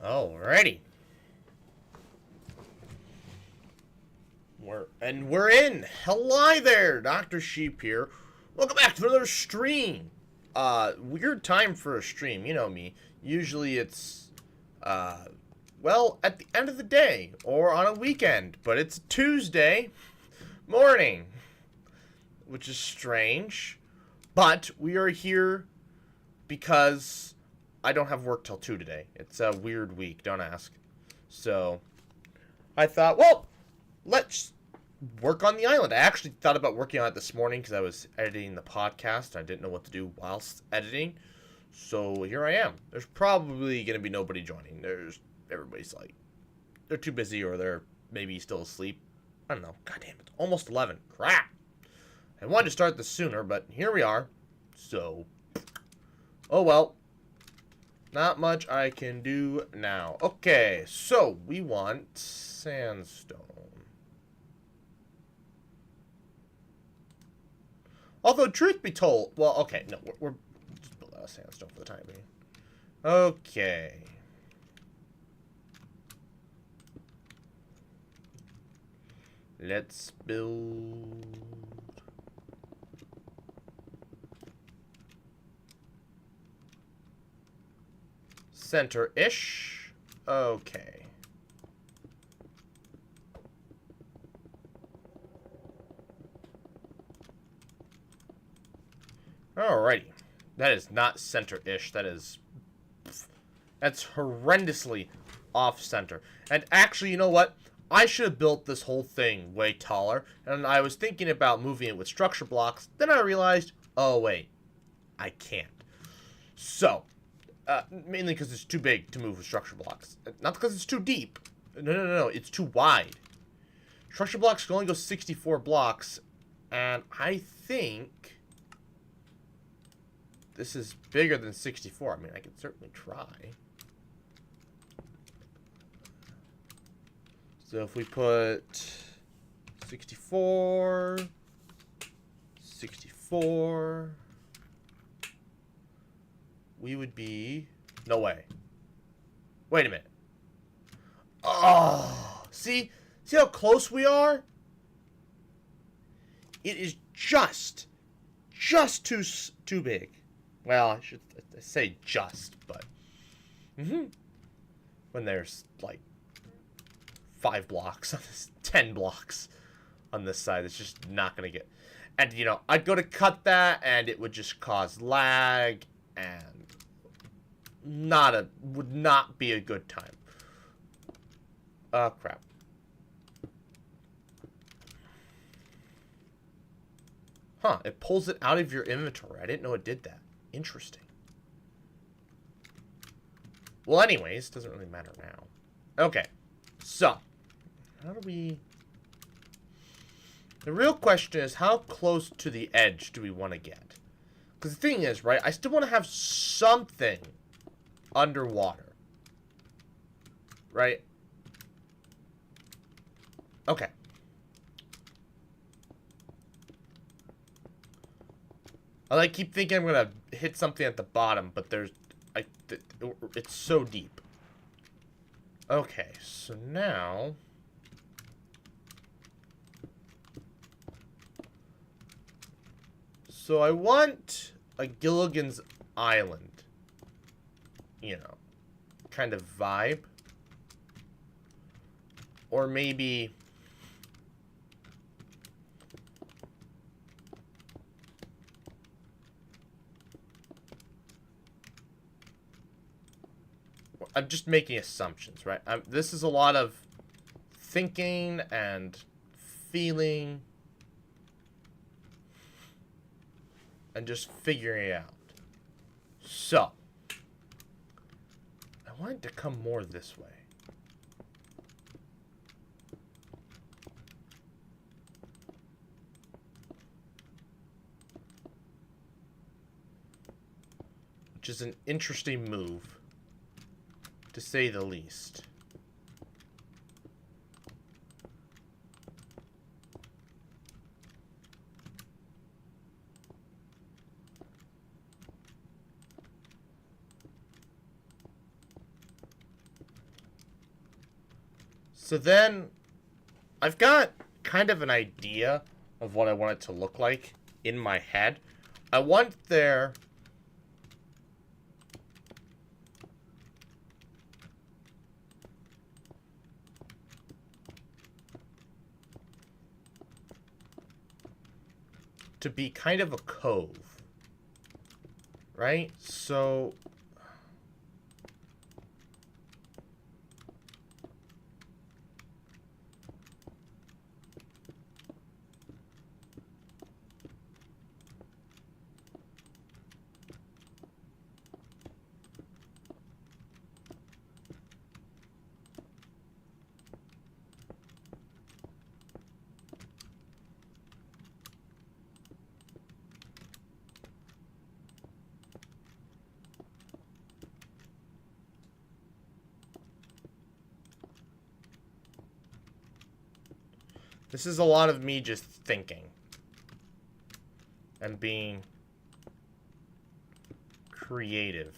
Alrighty. We're in. Hello there, Dr. Sheep here. Welcome back to another stream. Weird time for a stream, you know me. Usually it's well, at the end of the day or on a weekend, but it's Tuesday morning, which is strange. But we are here because I don't have work till 2 today. It's a weird week, don't ask. So, I thought, well, let's work on the island. I actually thought about working on it this morning because I was editing the podcast. I didn't know what to do whilst editing. So, here I am. There's probably going to be nobody joining. Everybody's like, they're too busy or they're maybe still asleep. I don't know. God damn, it's almost 11. Crap. I wanted to start this sooner, but here we are. So, oh well. Not much I can do now. Okay, so we want sandstone. Although, truth be told, well, okay, no, we're just build out of sandstone for the time being. Okay. Let's build... center-ish. Okay. Alrighty. That is not center-ish. That's horrendously off-center. And actually, you know what? I should have built this whole thing way taller. And I was thinking about moving it with structure blocks. Then I realized, oh wait, I can't. So, mainly because it's too big to move with structure blocks. Not because it's too deep. No. It's too wide. Structure blocks can only go 64 blocks. And I think this is bigger than 64. I mean, I could certainly try. So if we put 64, 64... we would be... no way. Wait a minute. Oh, see how close we are? It is just too big. Well, I should say just, but when there's like 5 blocks on this, 10 blocks on this side, it's just not gonna get. And you know, I'd go to cut that, and it would just cause lag, and would not be a good time. Oh, crap. Huh, it pulls it out of your inventory. I didn't know it did that. Interesting. Well, anyways, doesn't really matter now. Okay, so, how do we... the real question is, how close to the edge do we want to get? Because the thing is, right, I still want to have something underwater. Right? Okay. I keep thinking I'm gonna hit something at the bottom, but it's so deep. Okay, so now so I want a Gilligan's Island, you know, kind of vibe. Or maybe I'm just making assumptions, right? This is a lot of thinking and feeling and just figuring it out. So, I want it to come more this way. Which is an interesting move, to say the least. So then, I've got kind of an idea of what I want it to look like in my head. I want there to be kind of a cove, right? So this is a lot of me just thinking and being creative.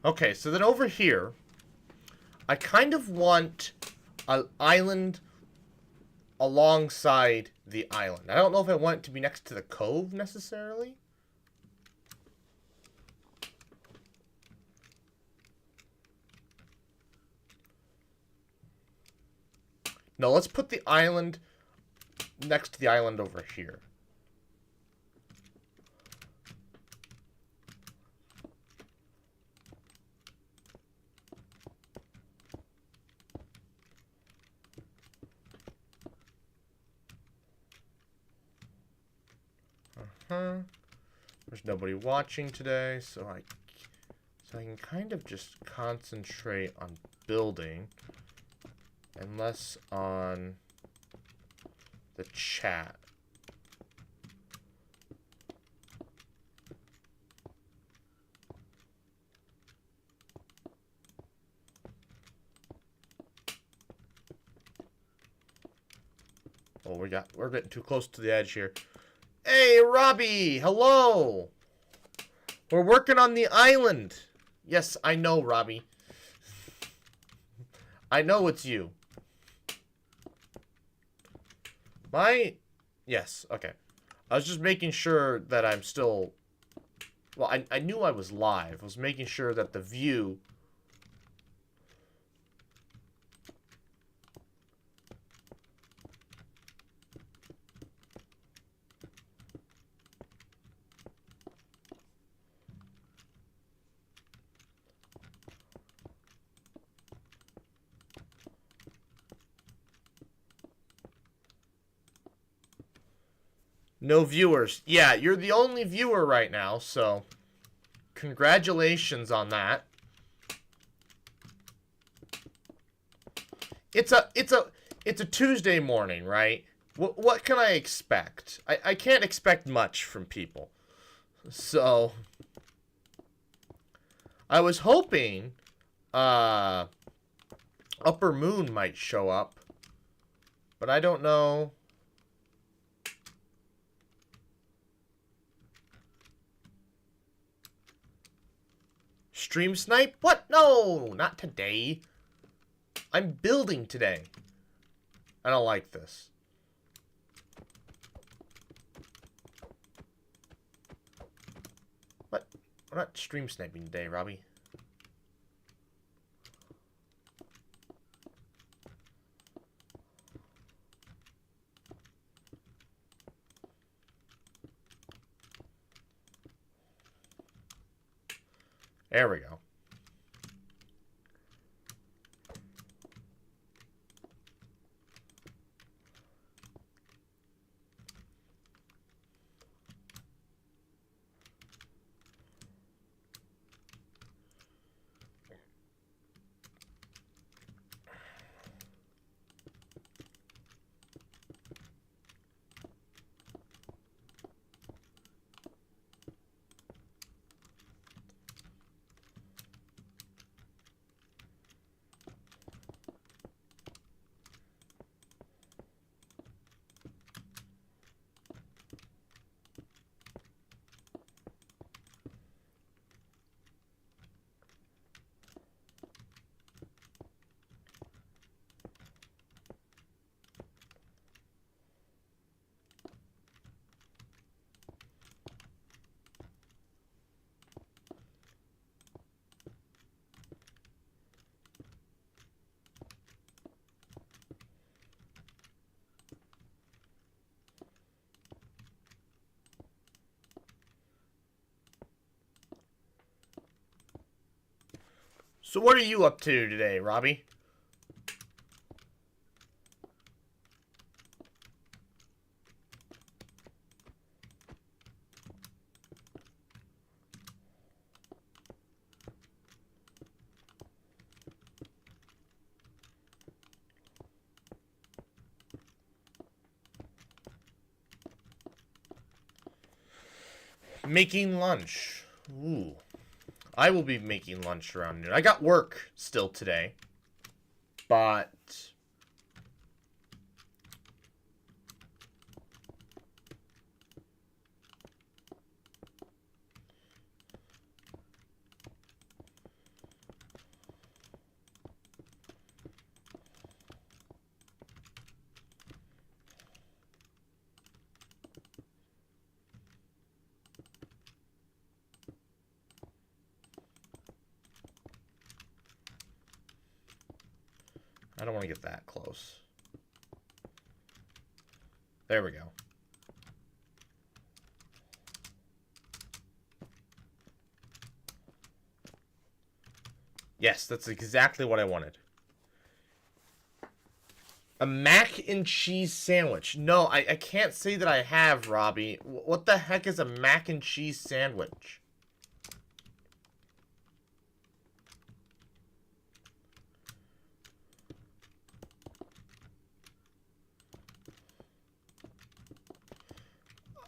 Okay, so then over here, I kind of want an island alongside the island. I don't know if I want it to be next to the cove necessarily. No, let's put the island next to the island over here. There's nobody watching today, so I can kind of just concentrate on building and less on the chat. Oh, we're getting too close to the edge here. Hey, Robbie! Hello! We're working on the island. Yes, I know, Robbie. I know it's you. Yes, okay. I was just making sure that I'm still... Well, I knew I was live. I was making sure that the view... No viewers. Yeah, you're the only viewer right now, so congratulations on that. It's a Tuesday morning, right? What can I expect? I can't expect much from people. So I was hoping Upper Moon might show up, but I don't know. Stream snipe? What? No, not today. I'm building today. I don't like this. What? We're not stream sniping today, Robbie. There we go. So what are you up to today, Robbie? Making lunch. Ooh. I will be making lunch around noon. I got work still today. But I don't want to get that close. There we go. Yes, that's exactly what I wanted. A mac and cheese sandwich. No, I can't say that I have, Robbie. What the heck is a mac and cheese sandwich?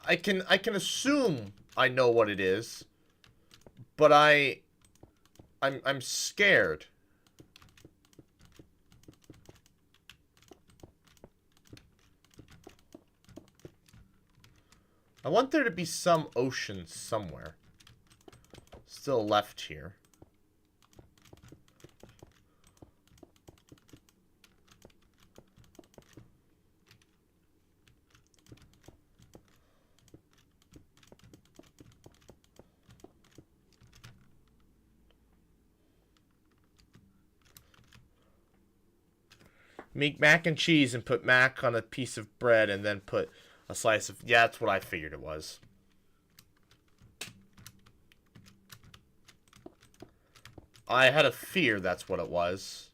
I can assume I know what it is, but I'm scared. I want there to be some ocean somewhere still left here. Make mac and cheese and put mac on a piece of bread and then put a slice of... Yeah, that's what I figured it was. I had a fear that's what it was.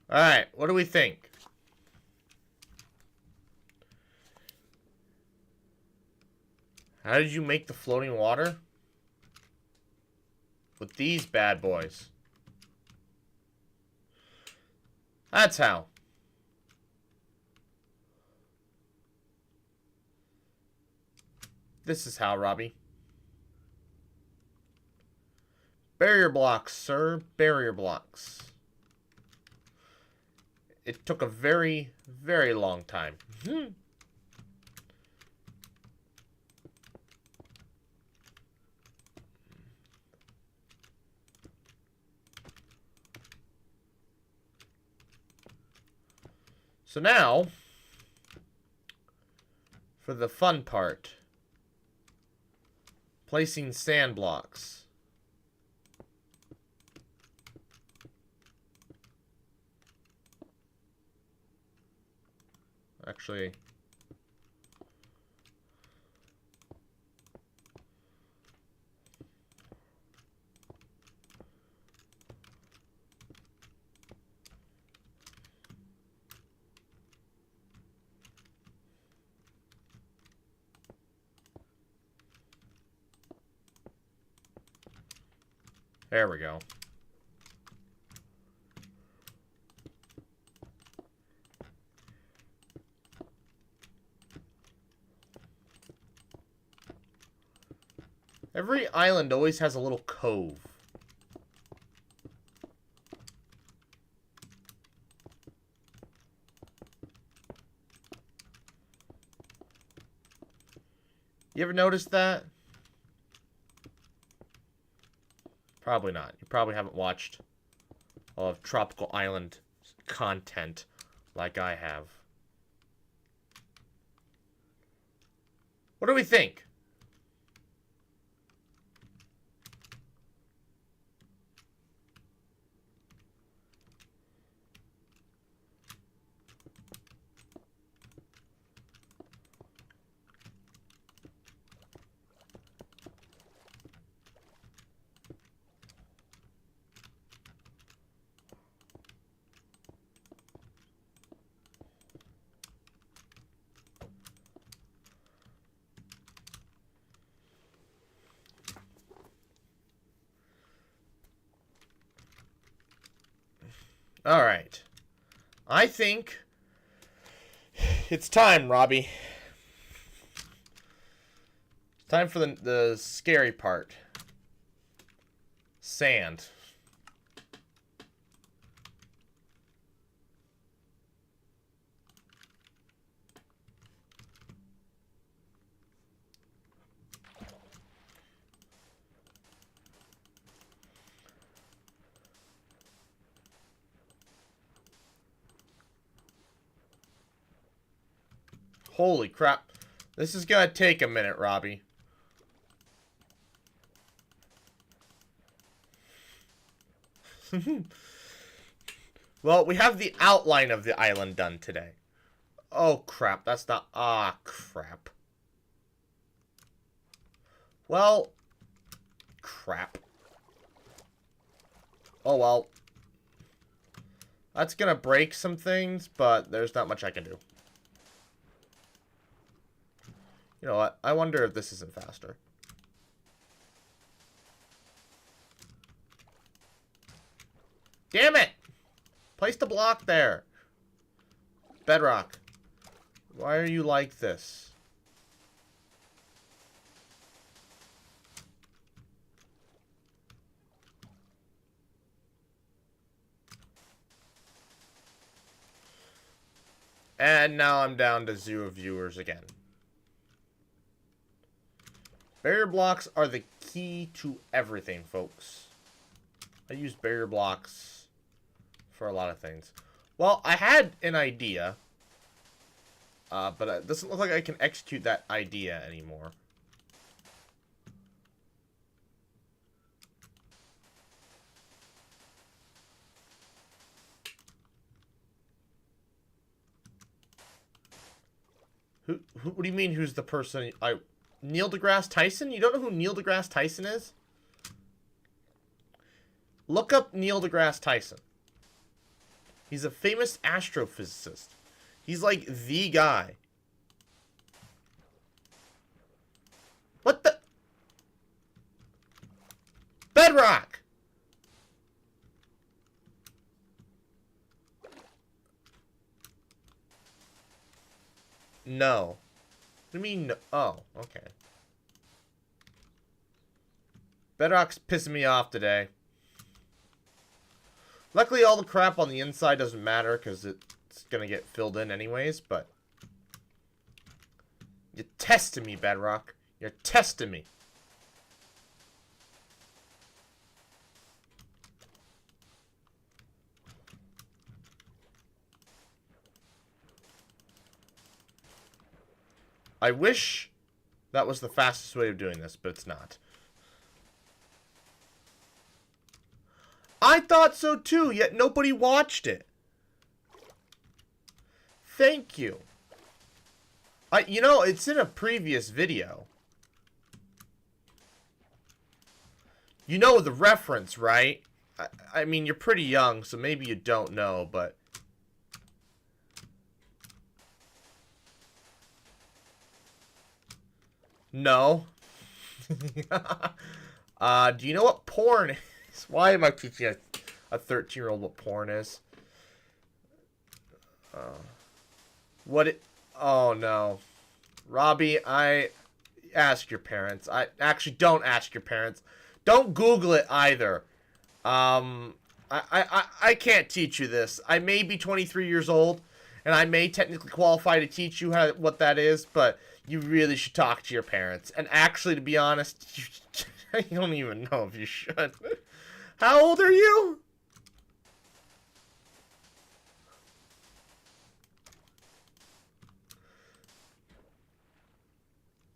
Alright, what do we think? How did you make the floating water? With these bad boys. That's how. This is how, Robbie. Barrier blocks, sir. Barrier blocks. It took a very, very long time. So now, for the fun part. Placing sand blocks. Actually, there we go. Every island always has a little cove. You ever noticed that? Probably not. You probably haven't watched all of Tropical Island content like I have. What do we think? All right. I think it's time, Robbie. It's time for the scary part. Sand. Holy crap. This is gonna take a minute, Robbie. Well, we have the outline of the island done today. Oh, crap. That's not... Ah, crap. Well... Crap. Oh, well. That's gonna break some things, but there's not much I can do. You know what? I wonder if this isn't faster. Damn it! Place the block there. Bedrock. Why are you like this? And now I'm down to 0 viewers again. Barrier blocks are the key to everything, folks. I use barrier blocks for a lot of things. Well, I had an idea, but it doesn't look like I can execute that idea anymore. What do you mean, who's the person? Neil deGrasse Tyson? You don't know who Neil deGrasse Tyson is? Look up Neil deGrasse Tyson. He's a famous astrophysicist. He's like the guy. What the? Bedrock! No. What do you mean no? Oh, okay. Bedrock's pissing me off today. Luckily, all the crap on the inside doesn't matter because it's going to get filled in anyways, but... You're testing me, Bedrock. You're testing me. I wish that was the fastest way of doing this, but it's not. I thought so too, yet nobody watched it. Thank you. You know, it's in a previous video. You know the reference, right? I mean, you're pretty young, so maybe you don't know, but... No. Do you know what porn is? Why am I teaching a 13-year-old what porn is? Oh, no. Robbie, ask your parents. Actually, don't ask your parents. Don't Google it either. I can't teach you this. I may be 23 years old, and I may technically qualify to teach you what that is, but you really should talk to your parents. And actually, to be honest, you don't even know if you should. How old are you?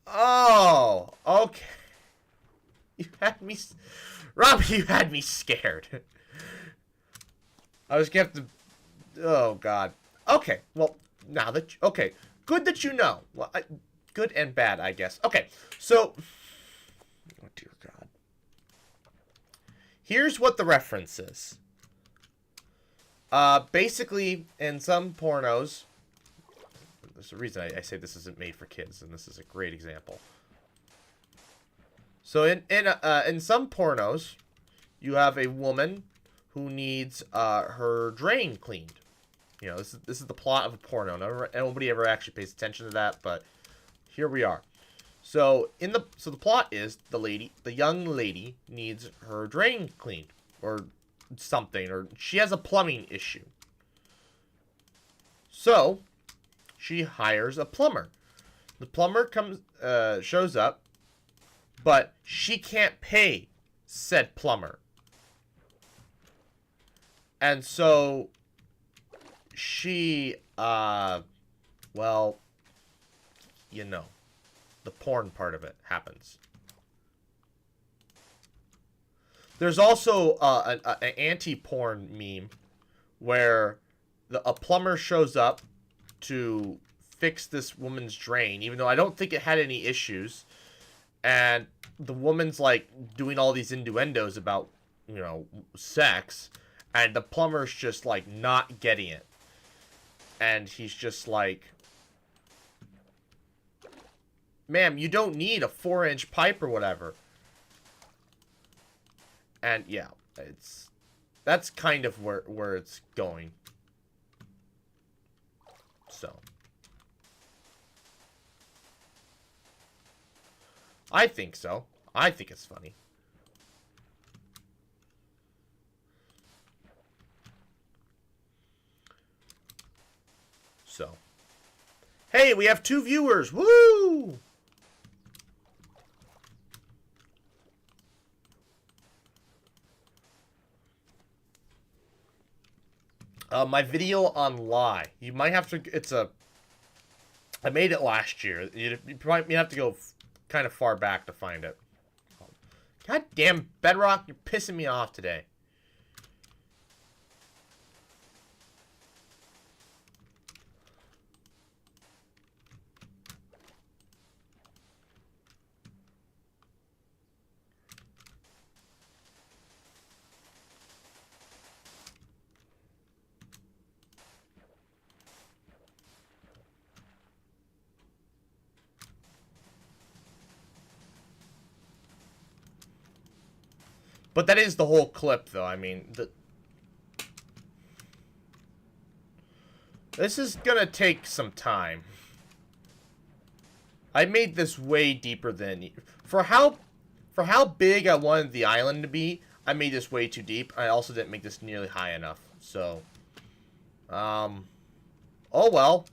Oh, okay. You had me... Robbie, you had me scared. I was gonna have to... Oh, God. Okay, well, now that... Okay, good that you know. Well, good and bad, I guess. Okay, so... Oh, dear God. Here's what the reference is. Basically, in some pornos... There's a reason I say this isn't made for kids, and this is a great example. So in some pornos, you have a woman who needs her drain cleaned. You know, this is the plot of a porno. Nobody ever actually pays attention to that, but here we are. So the plot is the young lady needs her drain cleaned or something, or she has a plumbing issue. So she hires a plumber. The plumber shows up, but she can't pay said plumber. And so she, well, you know, the porn part of it happens. There's also an anti-porn meme where a plumber shows up to fix this woman's drain, even though I don't think it had any issues. And the woman's, like, doing all these innuendos about, you know, sex. And the plumber's just, like, not getting it. And he's just like, ma'am, you don't need a 4-inch pipe or whatever. And, yeah, that's kind of where it's going. So. I think so. I think it's funny. So. Hey, we have 2 viewers. Woo! My video on lie. You might have to... I made it last year. You have to go kind of far back to find it. God damn, Bedrock, you're pissing me off today. But that is the whole clip, though. I mean, this is gonna take some time. I made this way deeper than... For how big I wanted the island to be, I made this way too deep. I also didn't make this nearly high enough. So, oh well.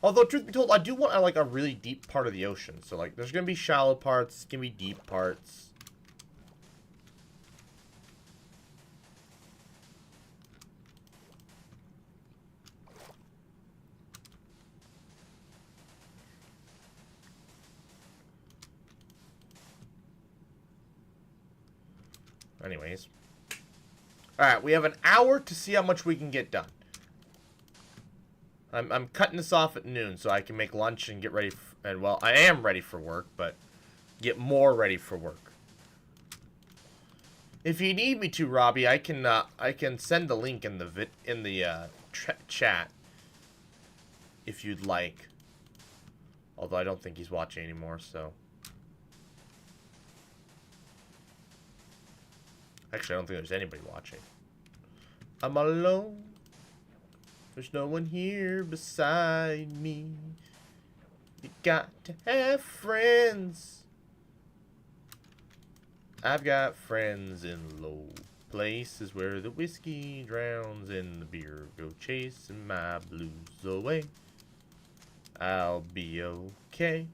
Although, truth be told, I do want, like, a really deep part of the ocean. So, like, there's gonna be shallow parts, there's gonna be deep parts. Anyways. Alright, we have an hour to see how much we can get done. I'm cutting this off at noon so I can make lunch and get ready and, well, I am ready for work, but get more ready for work. If you need me to, Robbie, I can send the link in the chat if you'd like. Although I don't think he's watching anymore, so. Actually, I don't think there's anybody watching. I'm alone. There's no one here beside me. You got to have friends. I've got friends in low Places where the whiskey drowns and the beer go chasing my blues away. I'll be okay.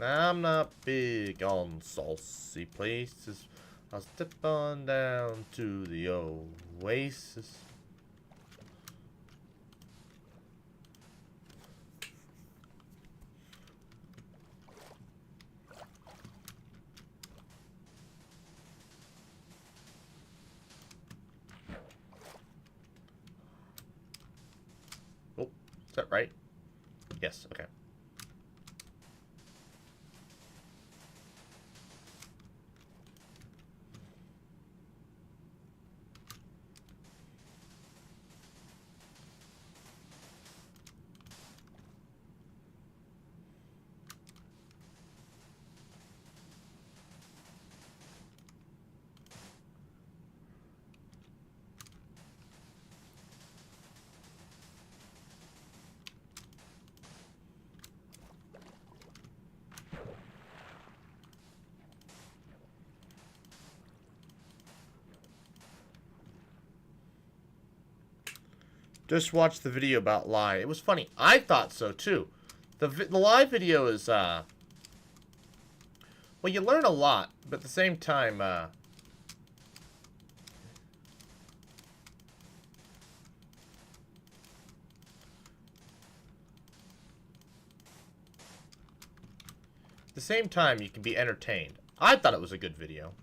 I'm not big on saucy places. I'll step on down to the oasis. Oh, is that right? Yes, okay. Just watched the video about Lie. It was funny. I thought so, too. The Lie video is, well, you learn a lot, but at the same time, you can be entertained. I thought it was a good video.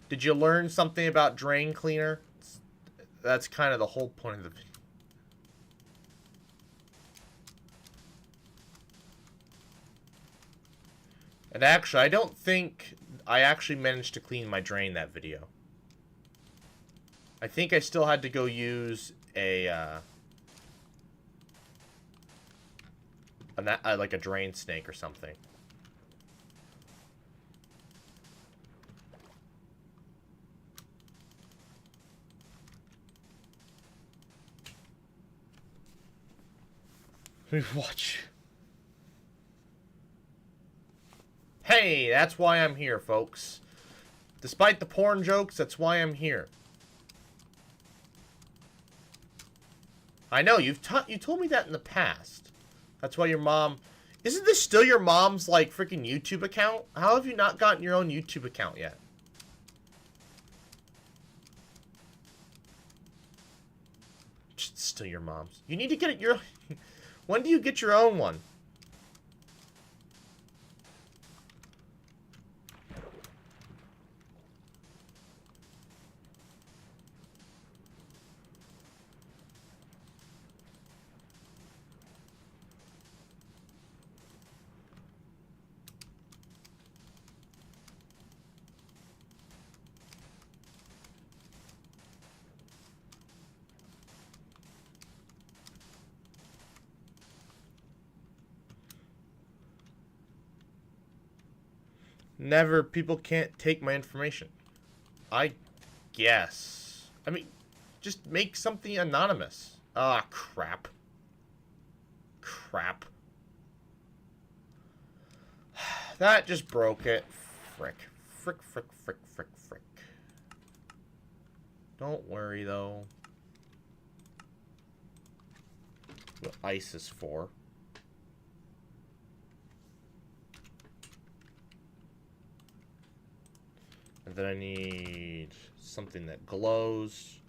Did you learn something about drain cleaner? That's kind of the whole point of the video. And actually, I don't think I actually managed to clean my drain that video. I think I still had to go use like a drain snake or something. Let me watch. Hey, that's why I'm here, folks. Despite the porn jokes, that's why I'm here. I know, you told me that in the past. That's why your mom... Isn't this still your mom's, like, freaking YouTube account? How have you not gotten your own YouTube account yet? It's still your mom's. You need to get it your... When do you get your own one? Never. People can't take my information. I guess. I mean, just make something anonymous. Ah, crap. Crap. That just broke it. Frick. Frick, frick, frick, frick, frick. Don't worry, though. What ice is for. And then I need something that glows.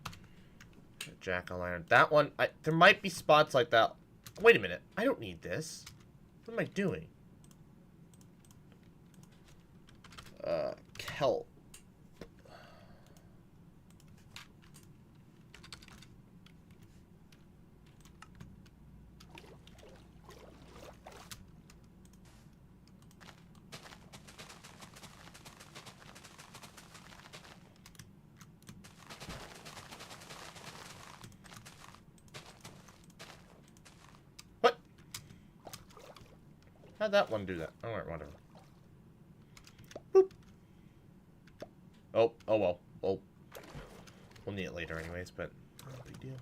Jack-o'-lantern. That one, there might be spots like that. Wait a minute. I don't need this. What am I doing? Kelp. What? How'd that one do that? Alright, whatever. Boop. Oh well. Well, we'll need it later anyways, but not a big deal.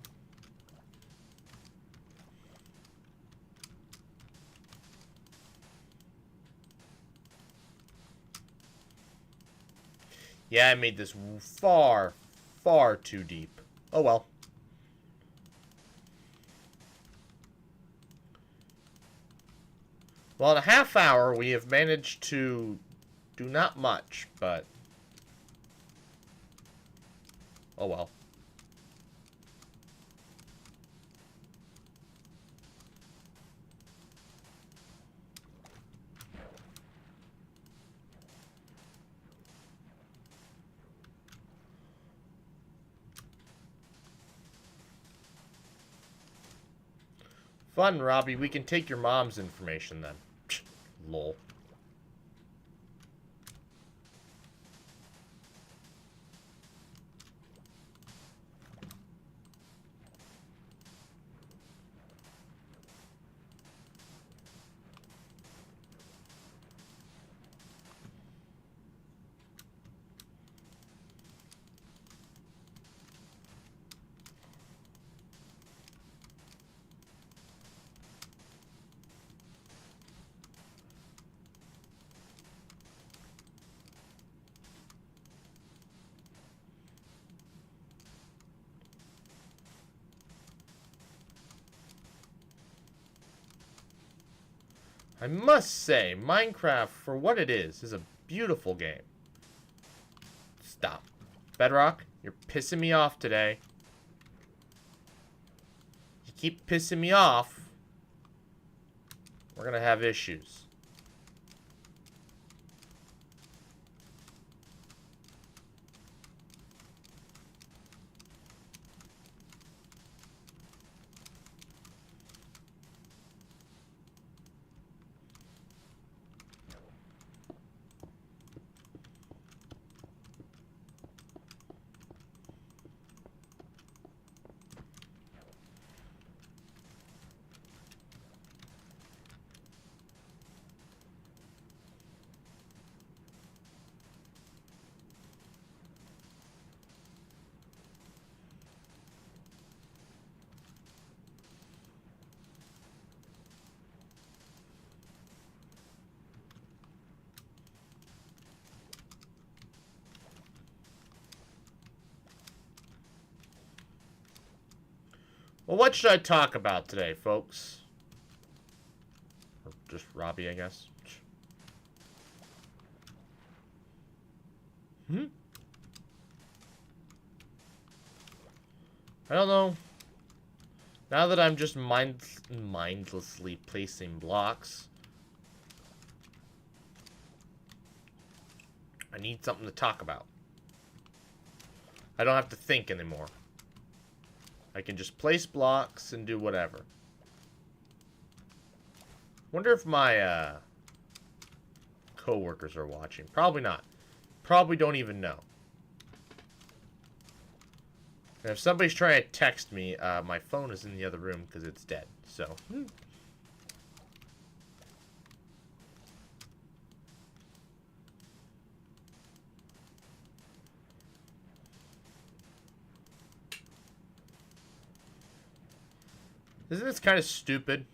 Yeah, I made this far, far too deep. Oh well. Well, in a half hour, we have managed to do not much, but... oh well. Fun, Robbie. We can take your mom's information then. Lol. I must say, Minecraft, for what it is a beautiful game. Stop. Bedrock, you're pissing me off today. You keep pissing me off, we're gonna have issues. Well, what should I talk about today, folks? Or just Robbie, I guess. I don't know. Now that I'm just mindlessly placing blocks, I need something to talk about. I don't have to think anymore. I can just place blocks and do whatever. Wonder if my co-workers are watching. Probably not. Probably don't even know. And if somebody's trying to text me, my phone is in the other room because it's dead. So, Isn't this kind of stupid?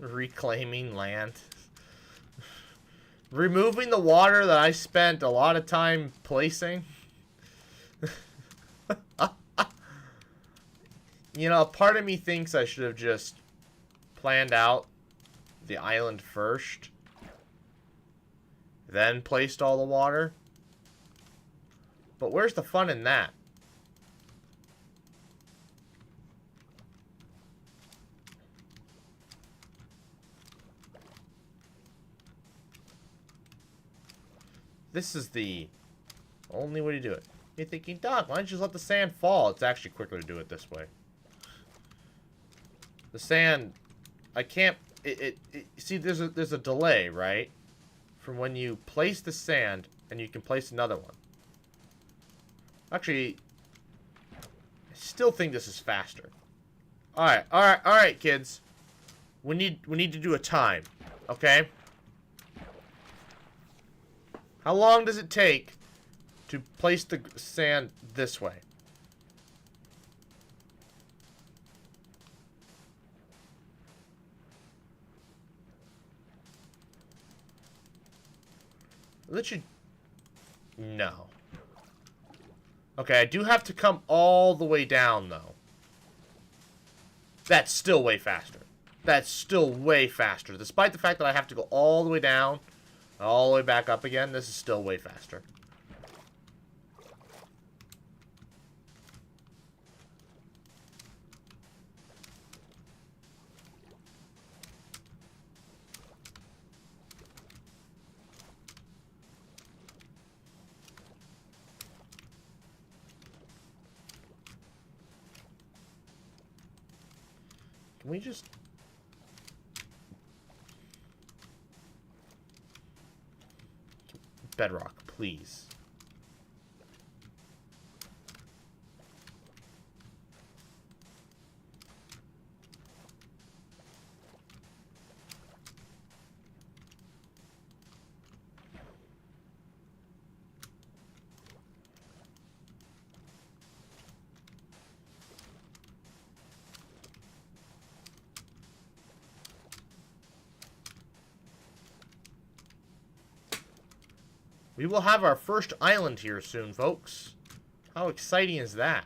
Reclaiming land. Removing the water that I spent a lot of time placing. You know, part of me thinks I should have just planned out the island first, then placed all the water. But where's the fun in that? This is the only way to do it. You're thinking, Doc, why don't you just let the sand fall? It's actually quicker to do it this way. The sand, I can't, see, there's a delay, right? From when you place the sand and you can place another one. Actually, I still think this is faster. Alright, kids. We need to do a time, okay? How long does it take to place the sand this way? Literally No. Okay, I do have to come all the way down, though. That's still way faster. That's still way faster. Despite the fact that I have to go all the way down, all the way back up again, this is still way faster. Can we just... Bedrock, please. We will have our first island here soon, folks. How exciting is that?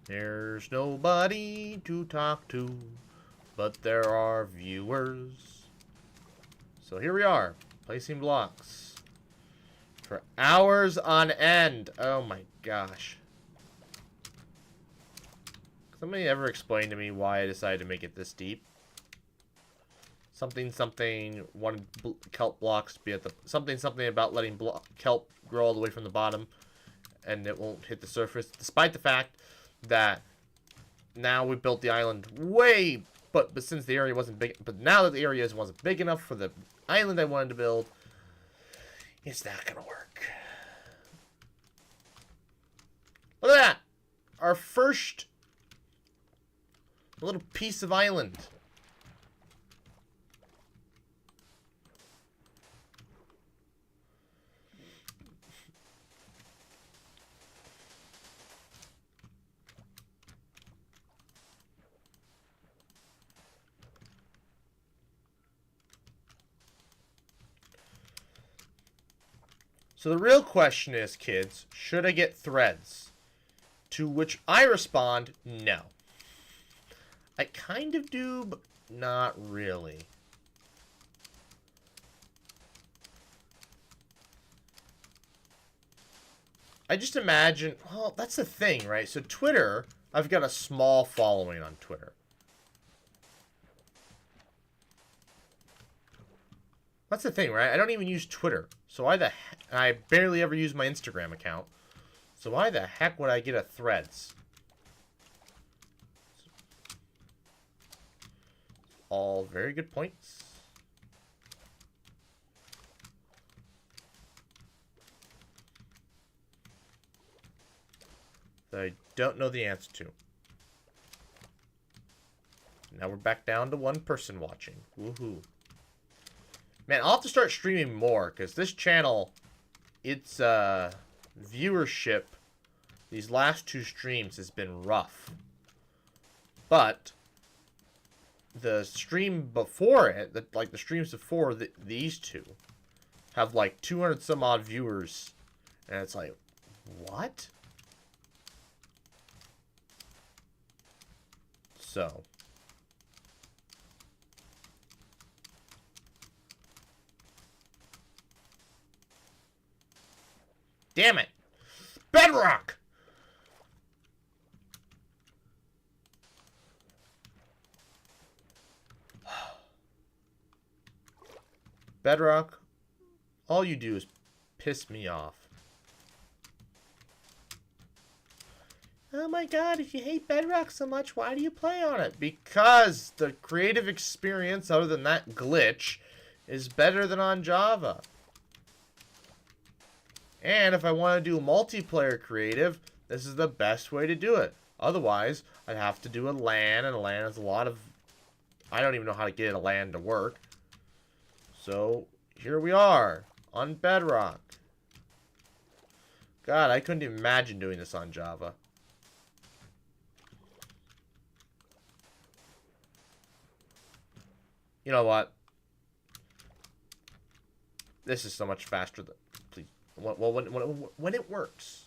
There's nobody to talk to, but there are viewers. So here we are, placing blocks for hours on end. Oh my gosh. Somebody ever explain to me why I decided to make it this deep? Something, wanted kelp blocks to be at the... Something about letting kelp grow all the way from the bottom and it won't hit the surface, despite the fact that now we built the island way, but since the area wasn't big, but now that the area wasn't big enough for the island I wanted to build, it's not gonna work. Look at that! Our first little piece of island. So the real question is, kids, should I get threads? To which I respond, no. I kind of do, but not really. I just imagine, well, that's the thing, right? So Twitter, I've got a small following on Twitter. That's the thing, right? I don't even use Twitter. So why the heck... I barely ever use my Instagram account. So why the heck would I get a Threads? All very good points. That I don't know the answer to. Now we're back down to one person watching. Woohoo. Man, I'll have to start streaming more, because this channel, its viewership, these last two streams has been rough. But the stream before it, the streams before these two, have like 200 some odd viewers, and it's like, what? So... Damn it! Bedrock! Bedrock, all you do is piss me off. Oh my god, if you hate Bedrock so much, why do you play on it? Because the creative experience, other than that glitch, is better than on Java. And if I want to do multiplayer creative, this is the best way to do it. Otherwise, I'd have to do a LAN, and a LAN is a lot of... I don't even know how to get a LAN to work. So, here we are, on Bedrock. God, I couldn't even imagine doing this on Java. You know what? This is so much faster than... Please. Well, when it works...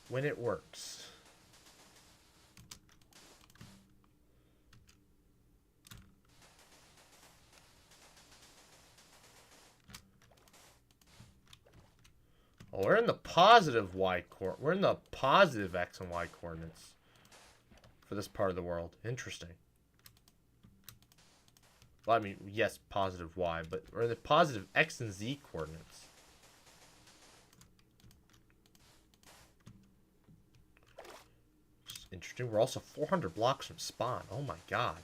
When it works. Oh, we're in the positive y coordinate. We're in the positive x and y coordinates for this part of the world. Interesting. Well, I mean, yes, positive y, but we're in the positive x and z coordinates. Interesting. We're also 400 blocks from spawn. Oh my god.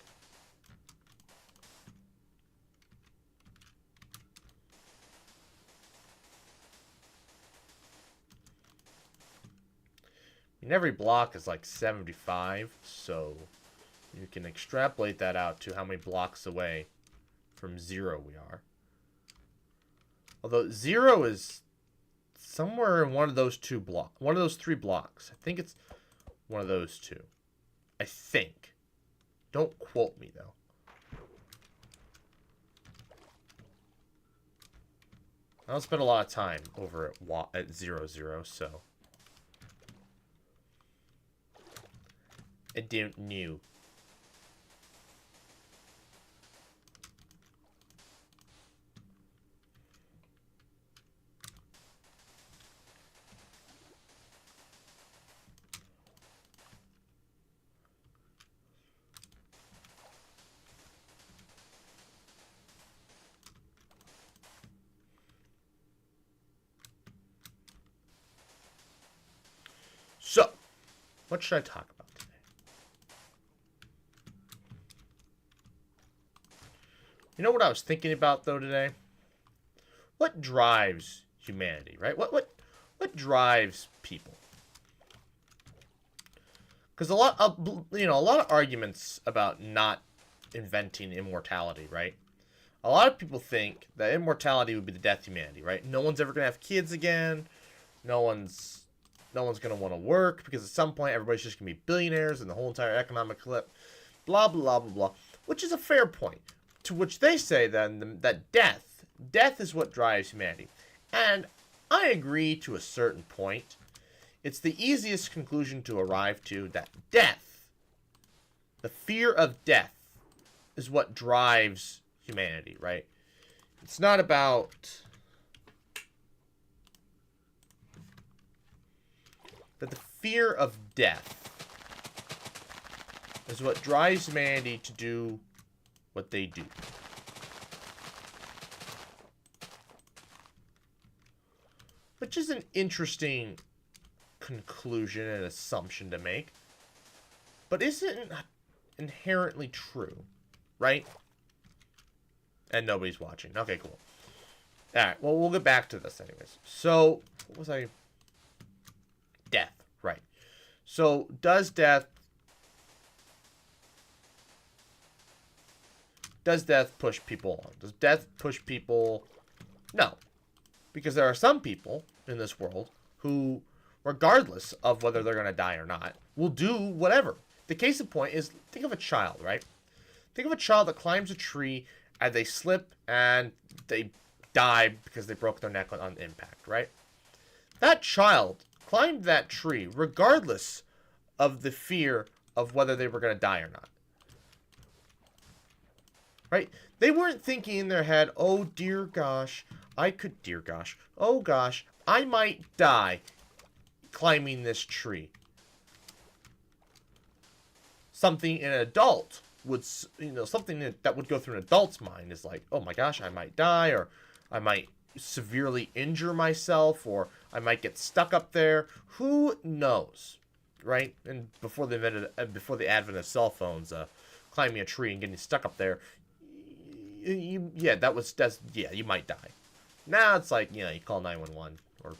And every block is like 75, so you can extrapolate that out to how many blocks away from 0 we are. Although 0 is somewhere in one of those one of those 3 blocks. I think it's one of those 2. I think. Don't quote me, though. I don't spend a lot of time over at 0, 0, so... I don't know. So, what should I talk about today? You know what I was thinking about, though, today? What drives humanity, right? What drives people? Because a lot of arguments about not inventing immortality, right? A lot of people think that immortality would be the death of humanity, right? No one's ever gonna have kids again. No one's gonna want to work because at some point everybody's just gonna be billionaires and the whole entire economic clip, blah blah blah blah. Which is a fair point. To which they say then that death is what drives humanity, and I agree to a certain point. It's the easiest conclusion to arrive to that death, the fear of death, is what drives humanity, right? It's not about that the fear of death is what drives humanity to do what they do. Which is an interesting conclusion and assumption to make, but isn't inherently true, right? And nobody's watching. Okay, cool. Alright, well, we'll get back to this anyways. So, what was I... Death, right. So, does death push people on? Does death push people? No. Because there are some people in this world who, regardless of whether they're going to die or not, will do whatever. The case in point is, think of a child, right? Think of a child that climbs a tree and they slip and they die because they broke their neck on impact, right? That child climbed that tree regardless of the fear of whether they were going to die or not. Right? They weren't thinking in their head, oh dear gosh, oh gosh, I might die climbing this tree. Something an adult would, something that would go through an adult's mind is like, oh my gosh, I might die, or I might severely injure myself, or I might get stuck up there. Who knows, right? And before the advent of cell phones, climbing a tree and getting stuck up there, you might die. Now it's like, you call 911 or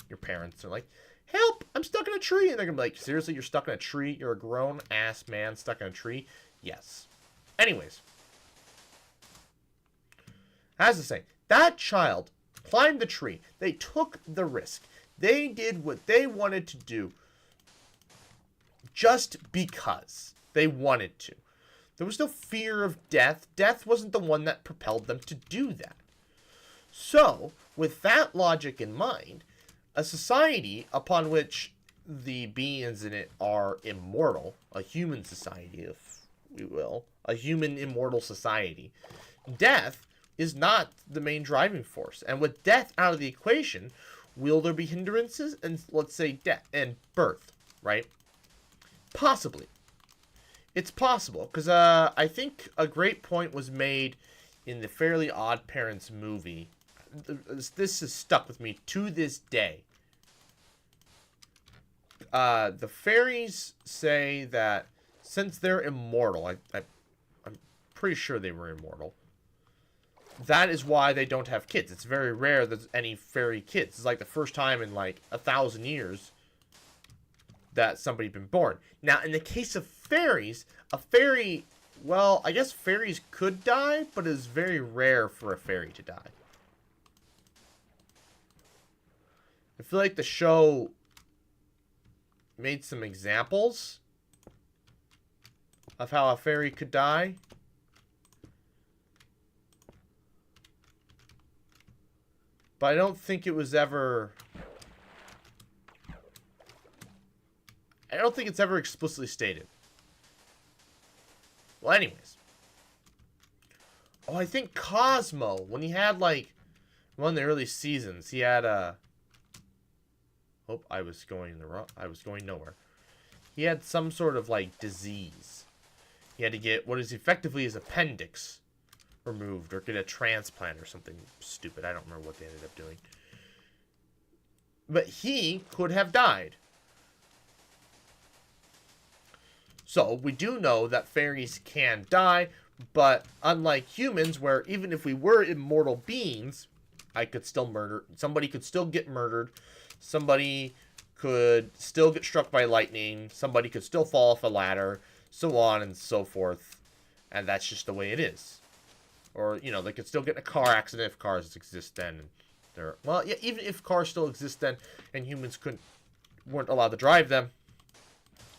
your parents are like, help, I'm stuck in a tree. And they're going to be like, seriously, you're stuck in a tree? You're a grown-ass man stuck in a tree? Yes. Anyways. As I say, that child climbed the tree. They took the risk. They did what they wanted to do just because they wanted to. There was no fear of death. Death wasn't the one that propelled them to do that. So, with that logic in mind, a society upon which the beings in it are immortal, a human society, if we will, a human immortal society, death is not the main driving force. And with death out of the equation, will there be hindrances? And let's say death and birth, right? Possibly. It's possible, because I think a great point was made in the Fairly Odd Parents movie. This has stuck with me to this day. The fairies say that since they're immortal, I'm pretty sure they were immortal, that is why they don't have kids. It's very rare that any fairy kids. It's like the first time in like 1,000 years that somebody's been born. Now, in the case of fairies, a fairy, well, I guess fairies could die, but it's very rare for a fairy to die. I feel like the show made some examples of how a fairy could die. But I don't think it was ever... I don't think it's ever explicitly stated. Well, anyways. Oh, I think Cosmo, when he had, like, one of the early seasons, he had a... Oh, I was going nowhere. He had some sort of, like, disease. He had to get what is effectively his appendix removed or get a transplant or something stupid. I don't remember what they ended up doing. But he could have died. So, we do know that fairies can die, but unlike humans, where even if we were immortal beings, somebody could still get murdered, somebody could still get struck by lightning, somebody could still fall off a ladder, so on and so forth, and that's just the way it is. Or, you know, they could still get in a car accident if cars exist then. Well, yeah, even if cars still exist then and humans weren't allowed to drive them,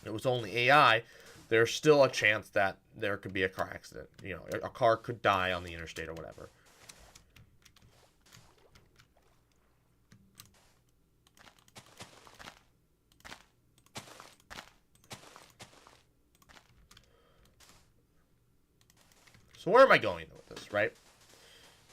it was only AI, there's still a chance that there could be a car accident. You know, a car could die on the interstate or whatever. So where am I going with this, right?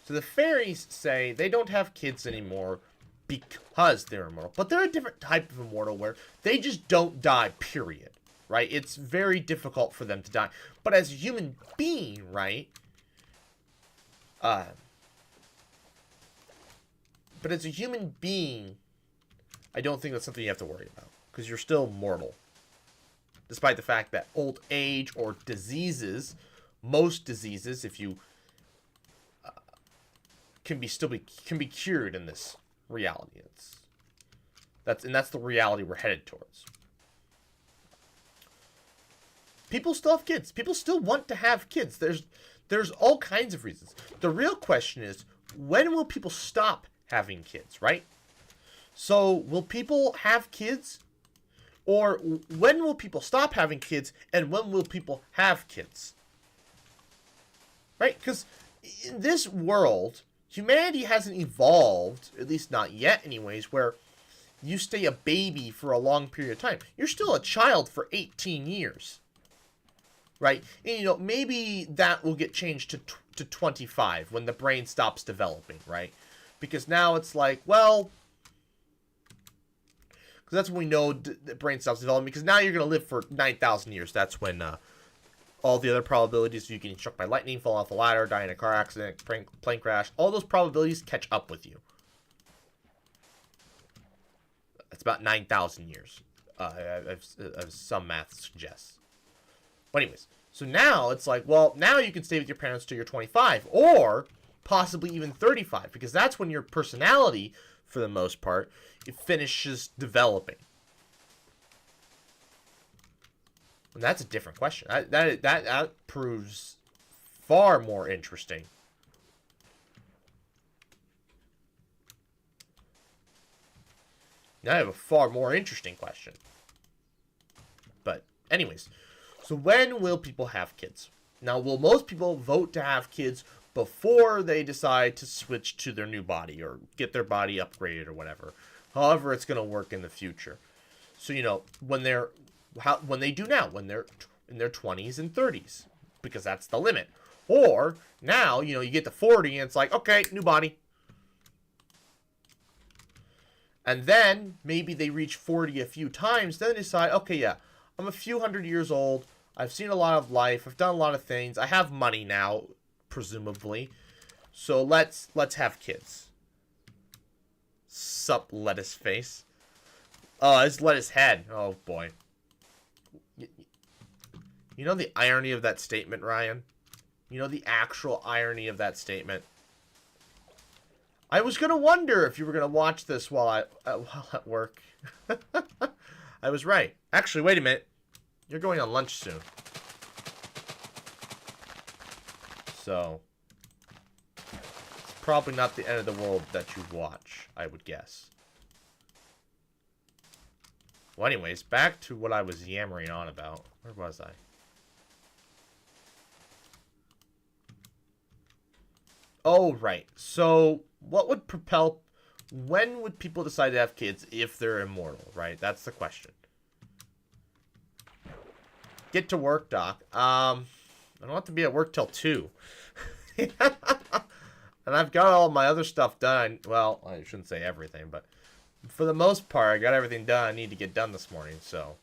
So the fairies say they don't have kids anymore because they're immortal. But they're a different type of immortal where they just don't die, period. Right? It's very difficult for them to die. But as a human being, right? But as a human being, I don't think that's something you have to worry about. Because you're still mortal. Despite the fact that old age or diseases, most diseases, if you can be cured in this reality. That's the reality we're headed towards. People still have kids. People still want to have kids. There's all kinds of reasons. The real question is, when will people stop having kids, right? So, will people have kids? Or when will people stop having kids, and when will people have kids? Right? Because in this world, humanity hasn't evolved, at least not yet anyways, where you stay a baby for a long period of time. You're still a child for 18 years. Right? And, you know, maybe that will get changed to 25 when the brain stops developing, right? Because now it's like, well... Because that's when we know the brain stops developing. Because now you're going to live for 9,000 years. That's when all the other probabilities of you getting struck by lightning, fall off a ladder, die in a car accident, plane crash, all those probabilities catch up with you. It's about 9,000 years. As some math suggests. But anyways, so now it's like, well, now you can stay with your parents till you're 25, or possibly even 35, because that's when your personality for the most part. It finishes developing. And that's a different question. That proves far more interesting. Now I have a far more interesting question. But anyways, so when will people have kids? Now, will most people vote to have kids before they decide to switch to their new body or get their body upgraded or whatever? However it's going to work in the future. So, you know, when they do now, when they're in their 20s and 30s, because that's the limit. Or now, you know, you get to 40 and it's like, okay, new body. And then maybe they reach 40 a few times, then they decide, okay, yeah, I'm a few hundred years old. I've seen a lot of life. I've done a lot of things. I have money now, presumably. So let's have kids. Sup, lettuce face. Oh, it's lettuce head. Oh, boy. You know the irony of that statement, Ryan? You know the actual irony of that statement? I was going to wonder if you were going to watch this while at work. I was right. Actually, wait a minute. You're going on lunch soon. So, it's probably not the end of the world that you watch, I would guess. Well, anyways, back to what I was yammering on about. Where was I? Oh, right. So, what would propel... When would people decide to have kids if they're immortal, right? That's the question. Get to work, Doc. I don't have to be at work till 2. And I've got all my other stuff done. Well, I shouldn't say everything, but for the most part, I got everything done I need to get done this morning, so.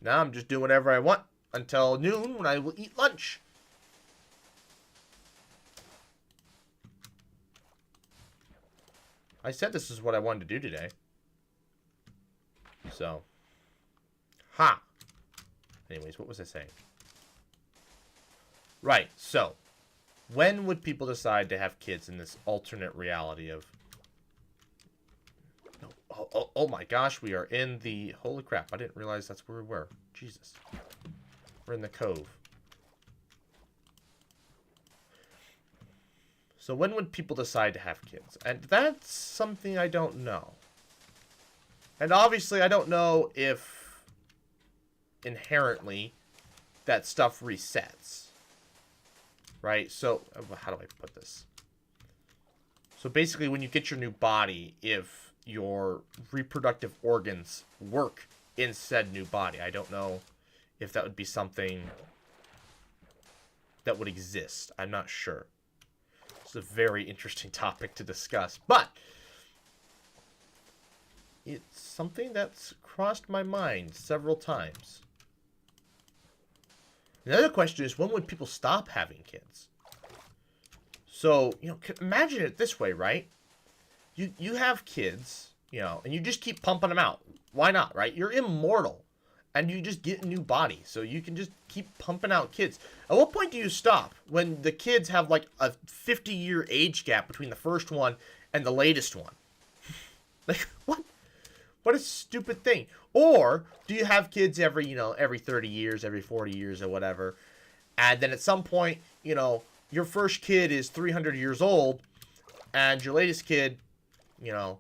Now I'm just doing whatever I want until noon when I will eat lunch. I said this is what I wanted to do today. So. Ha! Anyways, what was I saying? Right, so. When would people decide to have kids in this alternate reality of... Oh my gosh, we are in the... Holy crap, I didn't realize that's where we were. Jesus. We're in the cove. So when would people decide to have kids? And that's something I don't know. And obviously I don't know if inherently that stuff resets. Right? So, how do I put this? So basically when you get your new body, if your reproductive organs work in said new body, I don't know if that would be something that would exist. I'm not sure. It's a very interesting topic to discuss, but it's something that's crossed my mind several times. Another question is, when would people stop having kids? So, you know, imagine it this way, right? You have kids, you know, and you just keep pumping them out. Why not, right? You're immortal, and you just get a new body, so you can just keep pumping out kids. At what point do you stop? When the kids have, like, a 50-year age gap between the first one and the latest one. Like, what? What a stupid thing. Or do you have kids every, you know, every 30 years, every 40 years or whatever, and then at some point, you know, your first kid is 300 years old, and your latest kid, you know,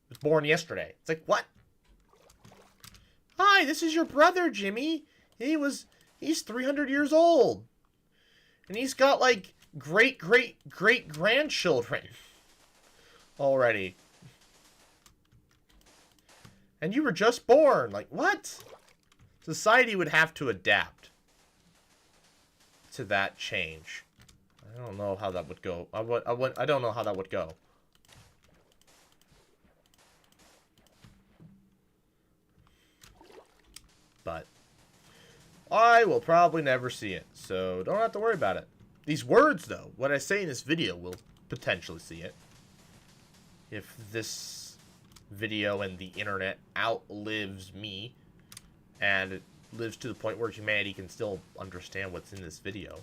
was born yesterday. It's like, what? Hi, this is your brother, Jimmy. He's 300 years old. And he's got, like, great-great-great-grandchildren already. And you were just born. Like, what? Society would have to adapt to that change. I don't know how that would go. I don't know how that would go. But I will probably never see it, so don't have to worry about it. These words, though, what I say in this video will potentially see it. If this video and the internet outlives me, and it lives to the point where humanity can still understand what's in this video.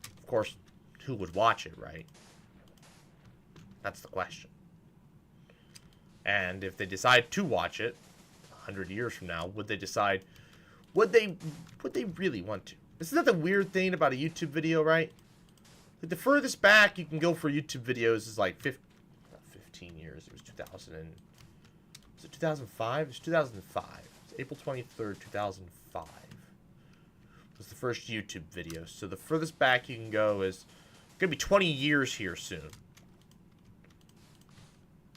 Of course, who would watch it, right? That's the question. And if they decide to watch it 100 years from now, would they decide, would they really want to? Isn't that the weird thing about a YouTube video, right? Like the furthest back you can go for YouTube videos is like 15 years. It was 2000 and, was it 2005? It was 2005. It's April 23rd, 2005 was the first YouTube video. So the furthest back you can go is going to be 20 years here soon.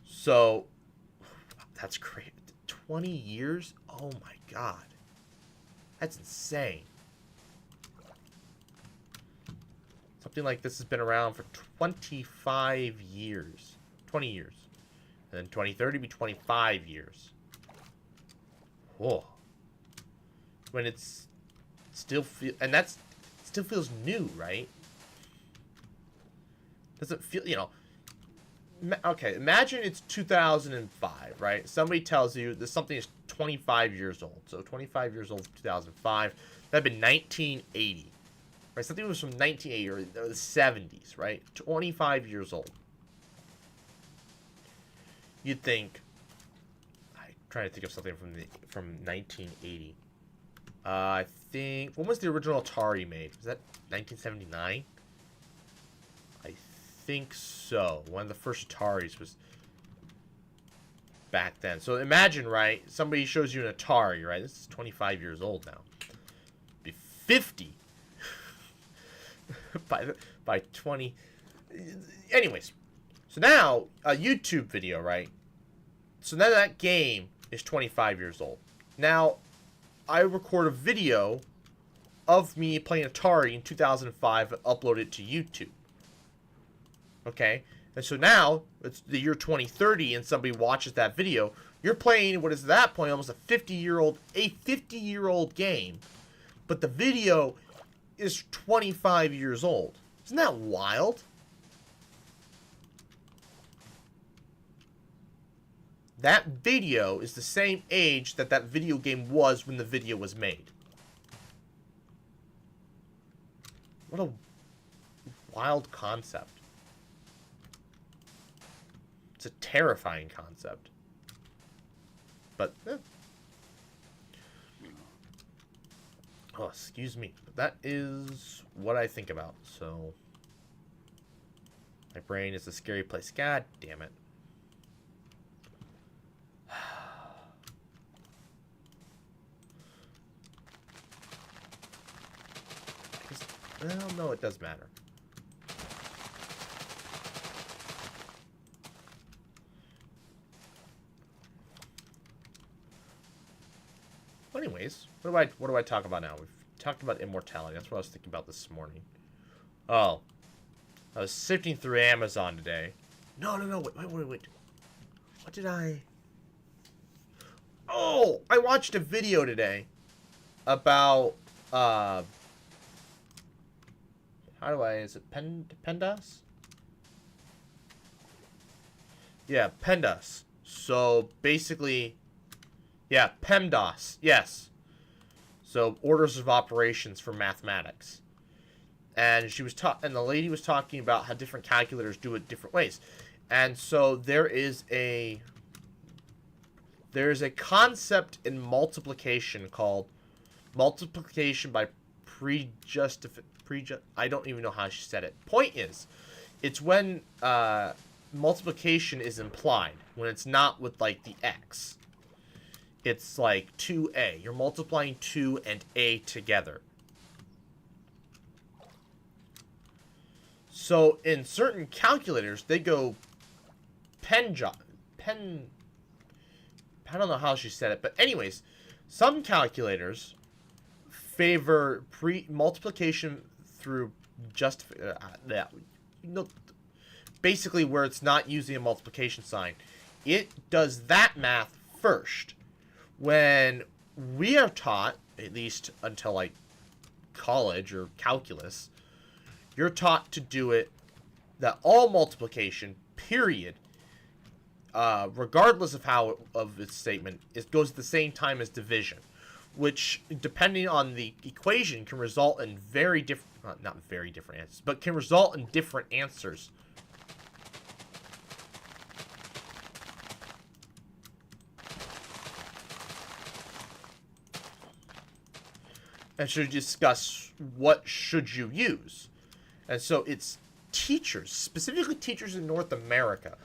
So that's great. 20 years? Oh my god. That's insane. Something like this has been around for 25 years. 20 years. And then 2030 be 25 years. Whoa. When it's still feel, and that's still feels new, right? Doesn't feel, you know. Okay, imagine it's 2005, right? Somebody tells you that something is 25 years old. So 25 years old, 2005. That'd been 1980. Right? Something was from 1980 or the 70s, right? 25 years old. You'd think, I'm trying to think of something from 1980. I think, when was the original Atari made? Was that 1979? I think so. One of the first Ataris was back then. So imagine, right? Somebody shows you an Atari, right? This is 25 years old now. Be 50 by 20. Anyways, so now a YouTube video, right? So now that game is 25 years old. Now I record a video of me playing Atari in 2005 and upload it to YouTube. Okay? And so now, it's the year 2030 and somebody watches that video. You're playing what is at that point almost a 50-year-old game. But the video is 25 years old. Isn't that wild? That video is the same age that video game was when the video was made. What a wild concept. It's a terrifying concept. But, oh, excuse me. That is what I think about, so. My brain is a scary place. God damn it. Well, no, it does matter. Anyways, what do I talk about now? We've talked about immortality. That's what I was thinking about this morning. Oh, I was sifting through Amazon today. No, wait. What did I? Oh, I watched a video today about how do I? Is it PEMDAS? Yeah, PEMDAS. So basically. Yeah, PEMDAS. Yes. So orders of operations for mathematics. And she was and the lady was talking about how different calculators do it different ways. And so there is a concept in multiplication called multiplication by I don't even know how she said it. Point is, it's when multiplication is implied, when it's not with like the x. It's like 2a. You're multiplying 2 and a together. So in certain calculators, they go I don't know how she said it, but anyways, some calculators favor multiplication through basically where it's not using a multiplication sign. It does that math first. When we are taught, at least until like college or calculus, you're taught to do it that all multiplication, period, regardless of how of its statement, it goes at the same time as division, which depending on the equation can result in very different, not very different answers, but can result in different answers. and should discuss what should you use. And so it's teachers, specifically teachers in North America,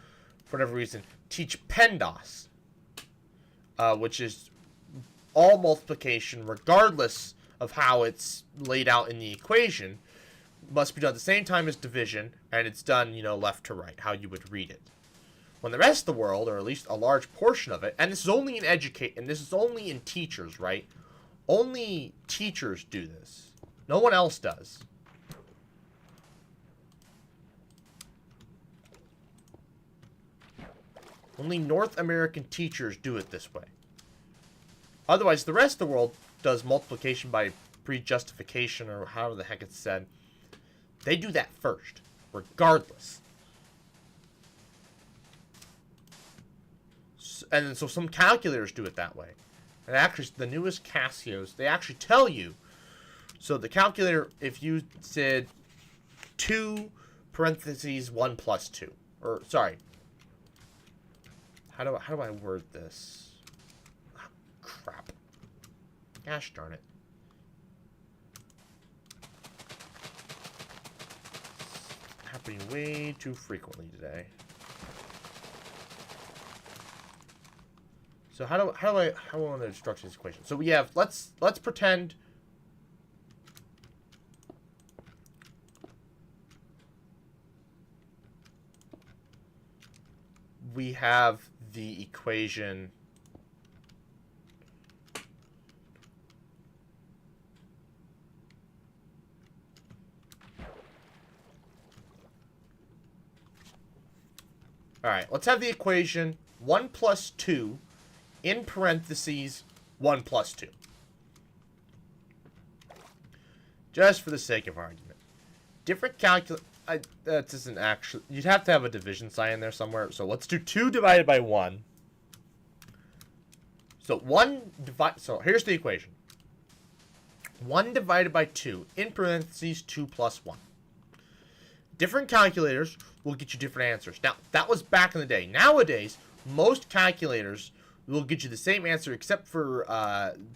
for whatever reason, teach PEMDAS, which is all multiplication, regardless of how it's laid out in the equation, must be done at the same time as division, and it's done, left to right, how you would read it. When the rest of the world, or at least a large portion of it, and this is only in teachers, right? Only teachers do this. No one else does. Only North American teachers do it this way. Otherwise, the rest of the world does multiplication by pre-justification, or however the heck it's said. They do that first, regardless. And so some calculators do it that way. And actually, the newest Casios, they actually tell you. So the calculator, if you said 2 parentheses 1 plus 2. Or, sorry. How do I word this? Oh, crap. Gosh darn it. Happening way too frequently today. So how do I want to structure this equation? So we have let's pretend we have the equation Alright, let's have the equation 1 plus 2 in parentheses 1 plus 2. Just for the sake of argument. Different calculus... that isn't actually... You'd have to have a division sign in there somewhere. So let's do 2 divided by 1. So here's the equation. 1 divided by 2 in parentheses 2 plus 1. Different calculators will get you different answers. Now, that was back in the day. Nowadays, most calculators will get you the same answer, except for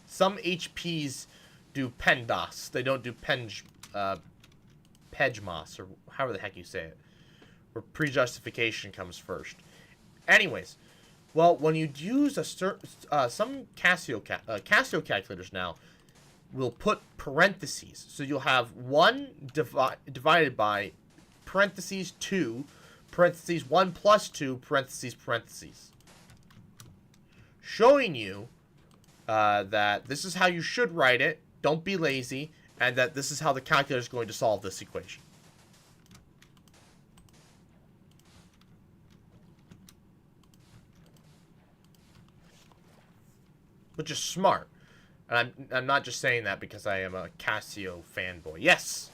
some HPs do PEMDAS. They don't do PEMDAS, or however the heck you say it, where pre-justification comes first. Anyways, well, when you use some Casio calculators now will put parentheses. So you'll have 1 divided by parentheses 2, parentheses 1 plus 2, parentheses. Showing you that this is how you should write it, don't be lazy, and that this is how the calculator is going to solve this equation. Which is smart. And I'm not just saying that because I am a Casio fanboy. Yes,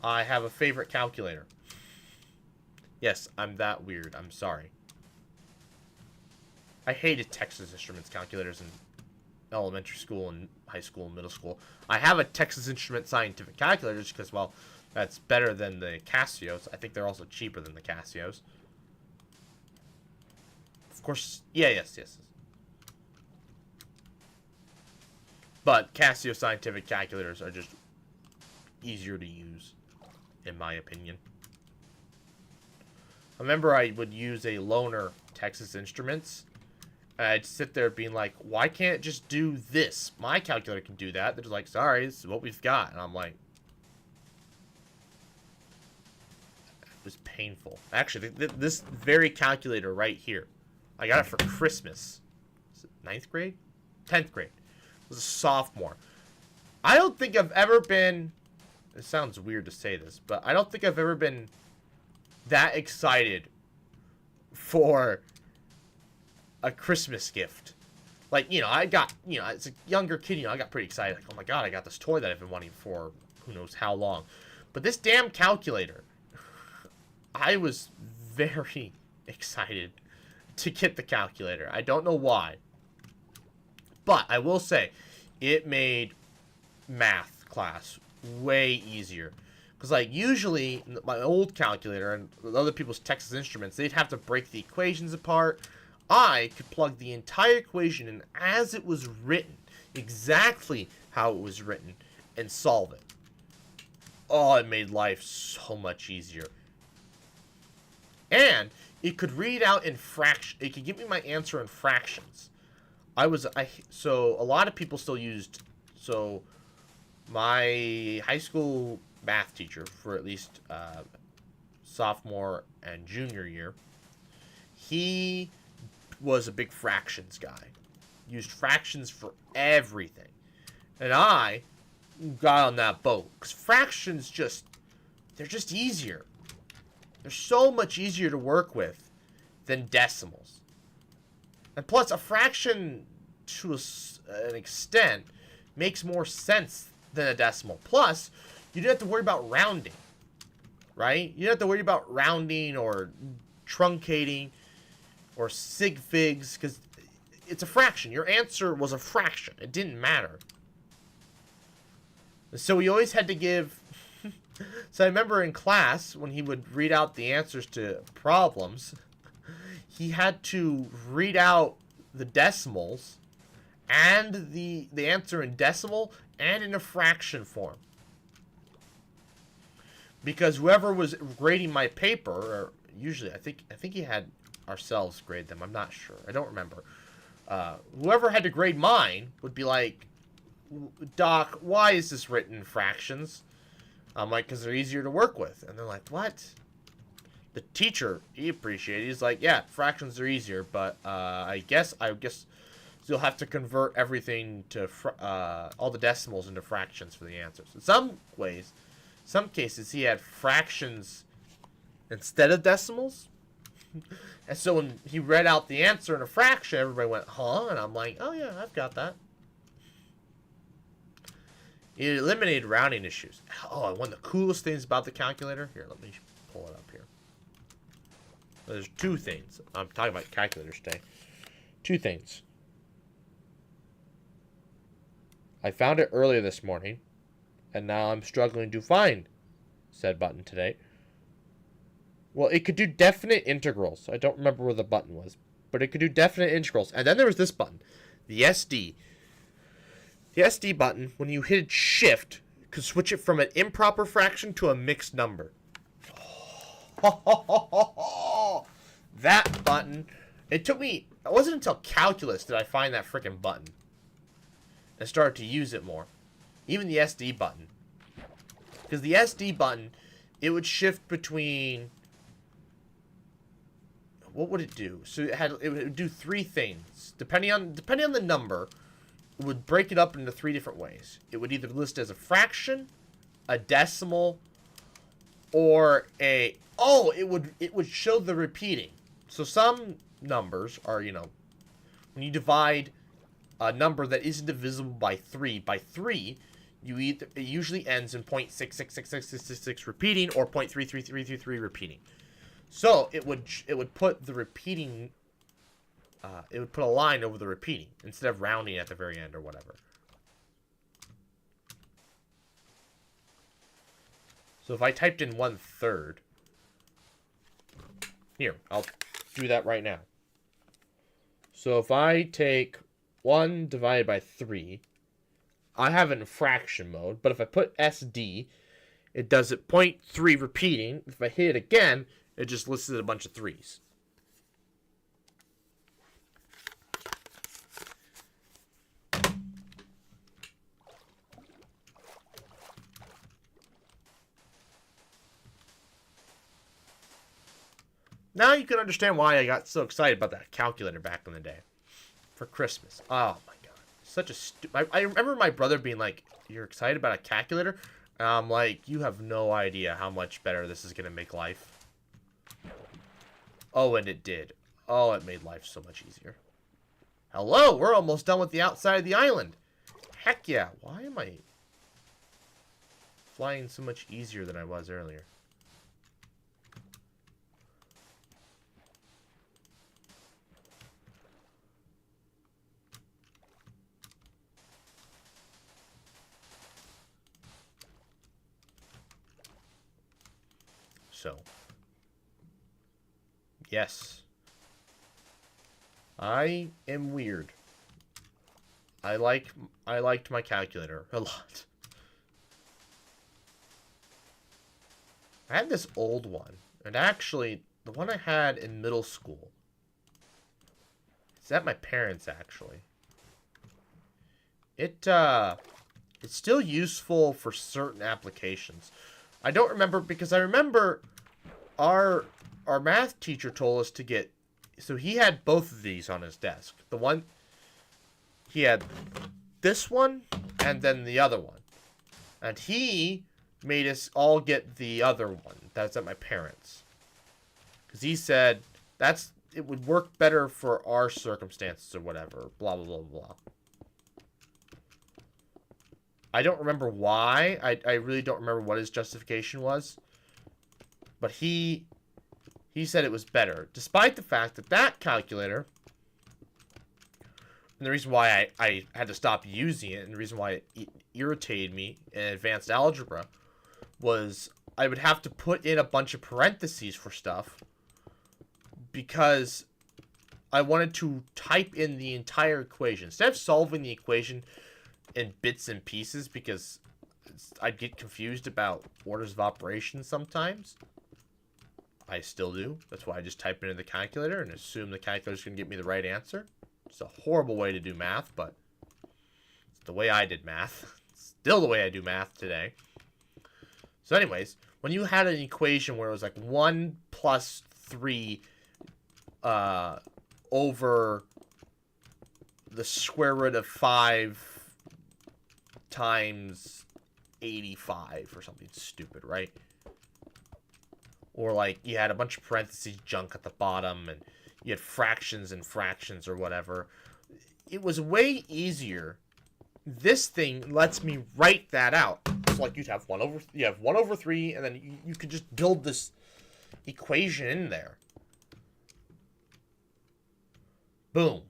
I have a favorite calculator. Yes, I'm that weird. I'm sorry. I hated Texas Instruments calculators in elementary school and high school and middle school. I have a Texas Instruments scientific calculator just because, well, that's better than the Casios. I think they're also cheaper than the Casios. Of course, yes. But Casio scientific calculators are just easier to use, in my opinion. I remember I would use a loaner Texas Instruments. And I'd sit there being like, why can't it just do this? My calculator can do that. They're just like, sorry, this is what we've got. And I'm like, it was painful. Actually, this very calculator right here, I got it for Christmas. Is it 9th grade? 10th grade. I was a sophomore. I don't think I've ever been, it sounds weird to say this, but I don't think I've ever been that excited for a Christmas gift. Like, I got, as a younger kid, I got pretty excited. Like, oh my god, I got this toy that I've been wanting for who knows how long. But this damn calculator, I was very excited to get the calculator. I don't know why. But I will say, it made math class way easier. Because, like, usually, my old calculator and other people's Texas Instruments, they'd have to break the equations apart. I could plug the entire equation in as it was written, exactly how it was written, and solve it. Oh, it made life so much easier. And it could read out in fraction. It could give me my answer in fractions. So a lot of people still used, so my high school math teacher for at least sophomore and junior year, he was a big fractions guy. Used fractions for everything. And I got on that boat. Because fractions they're just easier. They're so much easier to work with than decimals. And plus, a fraction, to an extent, makes more sense than a decimal. Plus, you don't have to worry about rounding. Right? You don't have to worry about rounding or truncating or sig figs, because it's a fraction. Your answer was a fraction. It didn't matter. So we always had to give... So I remember in class, when he would read out the answers to problems, he had to read out the decimals and the answer in decimal and in a fraction form. Because whoever was grading my paper, or usually I think he had ourselves grade them. I'm not sure. I don't remember. Whoever had to grade mine would be like, Doc, why is this written in fractions? I'm like, because they're easier to work with. And they're like, what? The teacher, he appreciated it. He's like, yeah, fractions are easier, but I guess you'll have to convert everything to all the decimals into fractions for the answers. In some cases, he had fractions instead of decimals. And so when he read out the answer in a fraction, everybody went, huh? And I'm like, oh yeah, I've got that. It eliminated rounding issues. Oh, and one of the coolest things about the calculator... Here, let me pull it up here. There's two things. I'm talking about calculators today. Two things. I found it earlier this morning, and now I'm struggling to find said button today. Well, it could do definite integrals. I don't remember where the button was, but it could do definite integrals. And then there was this button, the SD. The SD button, when you hit Shift, could switch it from an improper fraction to a mixed number. That button. It wasn't until calculus did I find that freaking button and started to use it more. Even the SD button. Because the SD button, it would shift between... What would it do? So it would do three things. Depending on the number... It would break it up into three different ways. It would either list as a fraction, a decimal, or a... Oh, it would show the repeating. So some numbers are, when you divide a number that isn't divisible by 3 it usually ends in 0.666666 repeating or 0.33333 repeating. So it would put the repeating... it would put a line over the repeating instead of rounding at the very end or whatever. So if I typed in 1/3, here, I'll do that right now. So if I take 1 divided by 3, I have it in fraction mode, but if I put SD, it does it 0.3 repeating. If I hit it again, it just listed a bunch of 3s. Now you can understand why I got so excited about that calculator back in the day. For Christmas. Oh my god. Such a I remember my brother being like, you're excited about a calculator? And I'm like, you have no idea how much better this is going to make life. Oh, and it did. Oh, it made life so much easier. Hello, we're almost done with the outside of the island. Heck yeah. Why am I flying so much easier than I was earlier? So, yes, I am weird. I liked my calculator a lot. I had this old one. And actually, the one I had in middle school. It's at my parents', actually. It's still useful for certain applications. I don't remember, because I remember our math teacher told us to get... So he had both of these on his desk. The one... He had this one, and then the other one. And he made us all get the other one. That's at my parents'. Because he said it would work better for our circumstances or whatever. Blah, blah, blah, blah. I don't remember why. I really don't remember what his justification was. But he said it was better. Despite the fact that that calculator... And the reason why I had to stop using it, and the reason why it irritated me in advanced algebra, was I would have to put in a bunch of parentheses for stuff, because I wanted to type in the entire equation. Instead of solving the equation in bits and pieces, because I'd get confused about orders of operations sometimes. I still do. That's why I just type it into the calculator and assume the calculator's going to get me the right answer. It's a horrible way to do math, but it's the way I did math. It's still the way I do math today. So anyways, when you had an equation where it was like 1 plus 3 over the square root of 5 times 85 or something stupid, right? Or like you had a bunch of parentheses junk at the bottom, and you had fractions and fractions or whatever. It was way easier. This thing lets me write that out. It's like you have 1 over 3, and then you could just build this equation in there. Boom.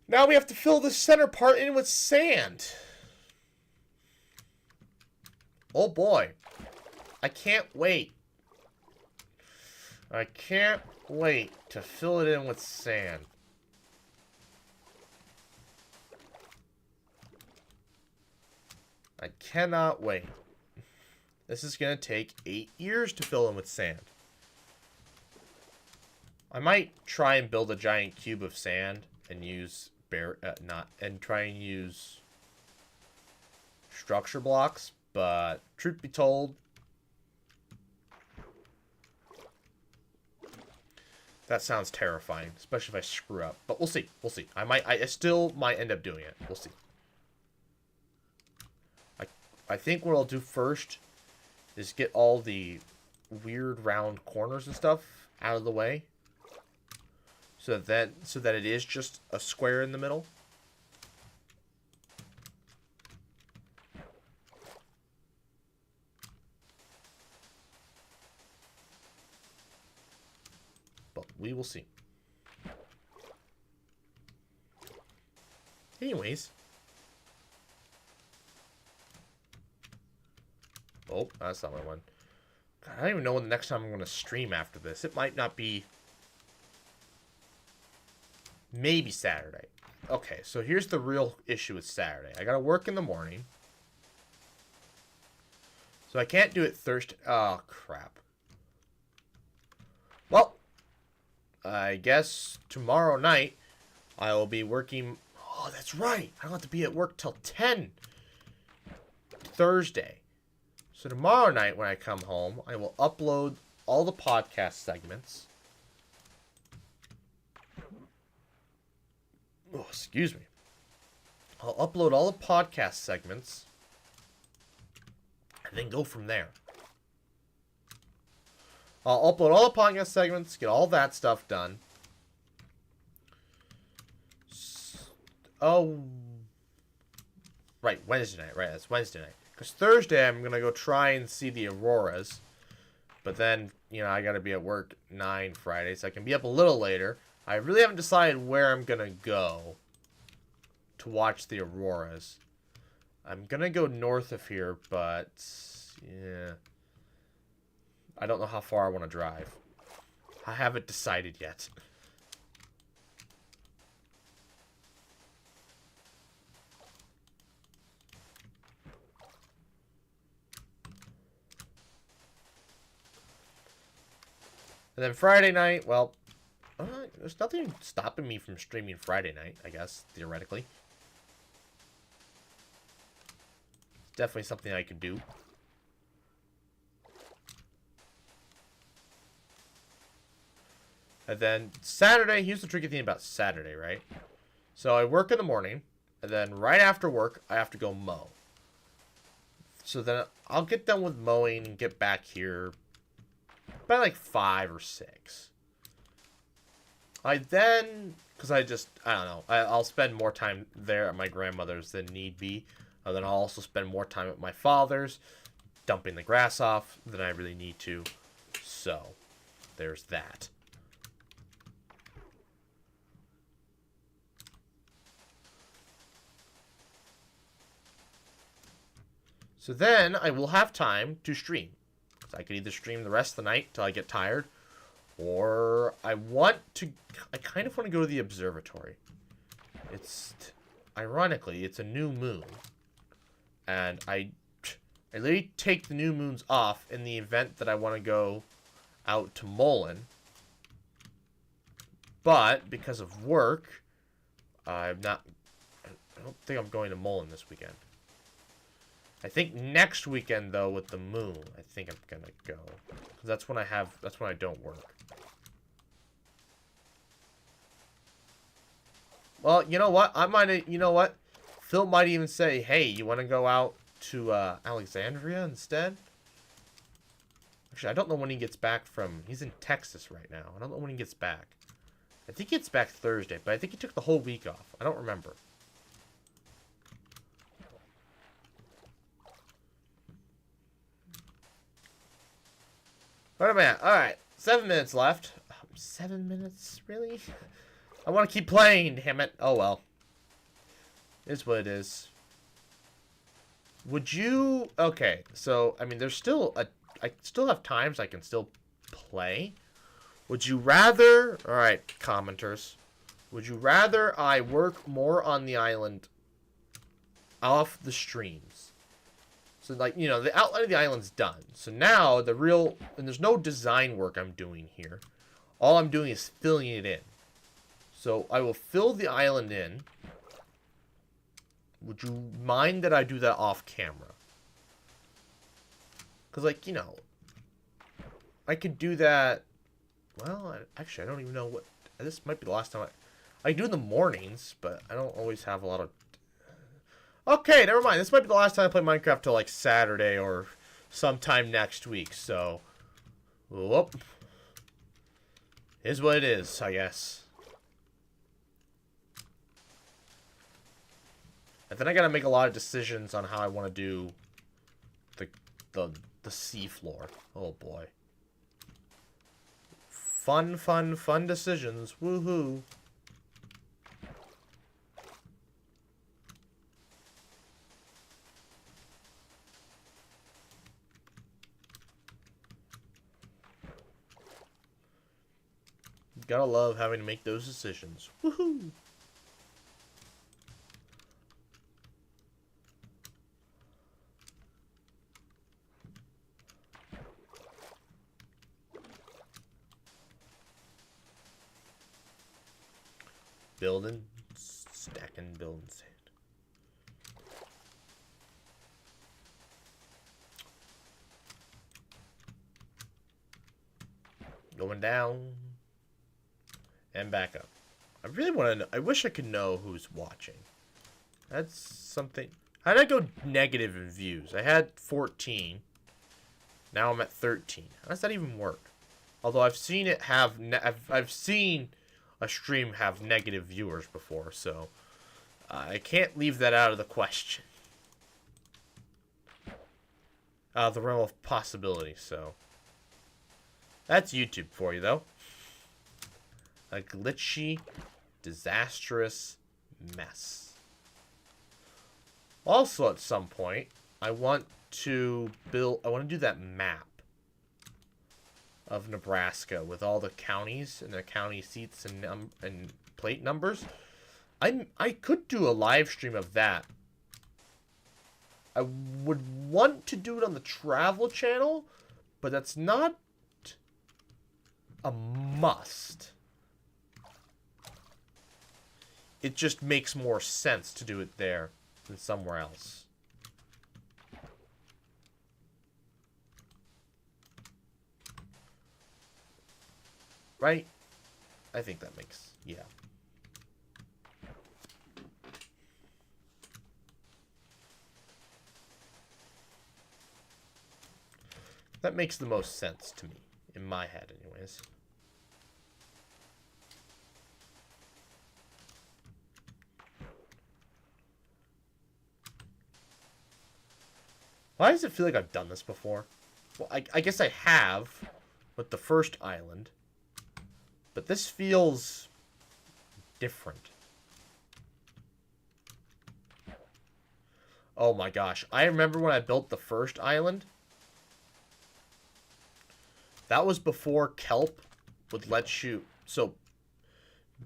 Now we have to fill the center part in with sand. Oh boy. I can't wait. I can't wait to fill it in with sand. I cannot wait. This is going to take 8 years to fill in with sand. I might try and build a giant cube of sand and use try and use structure blocks, but truth be told, that sounds terrifying, especially if I screw up. But we'll see. We'll see. I still might end up doing it. We'll see. I think what I'll do first is get all the weird round corners and stuff out of the way, so that it is just a square in the middle. But we will see. Anyways. Oh, that's not what I want. God, I don't even know when the next time I'm going to stream after this. It might not be... Maybe Saturday. Okay, so here's the real issue with Saturday. I got to work in the morning. So I can't do it Thursday. Oh, crap. Well, I guess tomorrow night I will be working... Oh, that's right. I don't have to be at work till 10 Thursday. So tomorrow night when I come home, I will upload all the podcast segments. Oh, excuse me. I'll upload all the podcast segments and then go from there. I'll upload all the podcast segments, get all that stuff done. Oh, right, Wednesday night. Right, that's Wednesday night. Because Thursday, I'm going to go try and see the auroras. But then, you know, I got to be at work 9 Friday, so I can be up a little later. I really haven't decided where I'm going to go to watch the auroras. I'm going to go north of here, but, yeah. I don't know how far I want to drive. I haven't decided yet. And then Friday night, well, there's nothing stopping me from streaming Friday night, I guess, theoretically. It's definitely something I could do. And then Saturday, here's the tricky thing about Saturday, right? So I work in the morning, and then right after work, I have to go mow. So then I'll get done with mowing and get back here by like 5 or 6. I then, because I don't know, I'll spend more time there at my grandmother's than need be. And then I'll also spend more time at my father's, dumping the grass off than I really need to. So, there's that. So then I will have time to stream. So I could either stream the rest of the night till I get tired, or I kind of want to go to the observatory. Ironically, it's a new moon. And I literally take the new moons off in the event that I want to go out to Mullen. But, because of work, I don't think I'm going to Mullen this weekend. I think next weekend, though, with the moon, I think I'm gonna go. Because that's when I don't work. Well, you know what? Phil might even say, hey, you want to go out to Alexandria instead? Actually, I don't know when he gets back from... He's in Texas right now. I don't know when he gets back. I think he gets back Thursday, but I think he took the whole week off. I don't remember. What am I at? Alright, 7 minutes left. 7 minutes? Really? I want to keep playing, damn it. Oh well. It is what it is. Would you... Okay, so, I mean, there's still I still have times I can still play. Would you rather... Alright, commenters. Would you rather I work more on the island off the streams? So, like, you know, the outline of the island's done. So now, and there's no design work I'm doing here. All I'm doing is filling it in. So, I will fill the island in. Would you mind that I do that off camera? Because, like, you know, I could do that... Well, actually, I don't even know what... This might be the last time I do in the mornings, but I don't always have a lot of... Okay, never mind. This might be the last time I play Minecraft till, like, Saturday or sometime next week, so... Whoop. Is what it is, I guess. And then I gotta make a lot of decisions on how I want to do the seafloor. Oh, boy. Fun, fun, fun decisions. Woohoo. Gotta love having to make those decisions. Woohoo! Building, stacking, building sand. Going down. And back up. I really want to know. I wish I could know who's watching. That's something. How did I go negative in views? I had 14. Now I'm at 13. How does that even work? Although I've seen it have... I've seen a stream have negative viewers before, so... I can't leave that out of the question. Out of the realm of possibility, so... That's YouTube for you, though. A glitchy, disastrous mess. Also, at some point, I want to do that map of Nebraska with all the counties and the county seats and plate numbers. I could do a live stream of that. I would want to do it on the travel channel, but that's not a must. It just makes more sense to do it there than somewhere else. Right? I think that makes... yeah. That makes the most sense to me. In my head, anyways. Why does it feel like I've done this before? Well, I guess I have with the first island. But this feels different. Oh my gosh. I remember when I built the first island. That was before kelp would let you... So,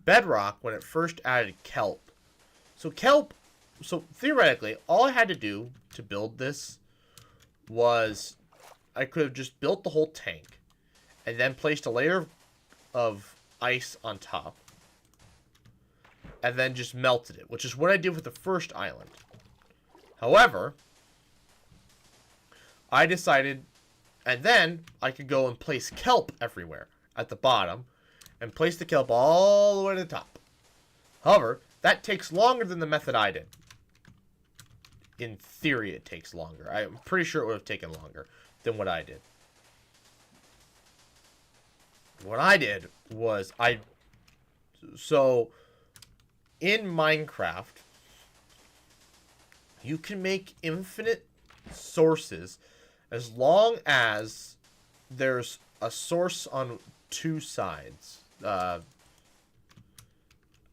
Bedrock, when it first added kelp... So, kelp... So, theoretically, all I had to do to build this was... I could have just built the whole tank. And then placed a layer of ice on top. And then just melted it. Which is what I did with the first island. However... I decided... And then, I could go and place kelp everywhere at the bottom. And place the kelp all the way to the top. However, that takes longer than the method I did. In theory, it takes longer. I'm pretty sure it would have taken longer than what I did. What I did was, So, in Minecraft, you can make infinite sources as long as there's a source on two sides. I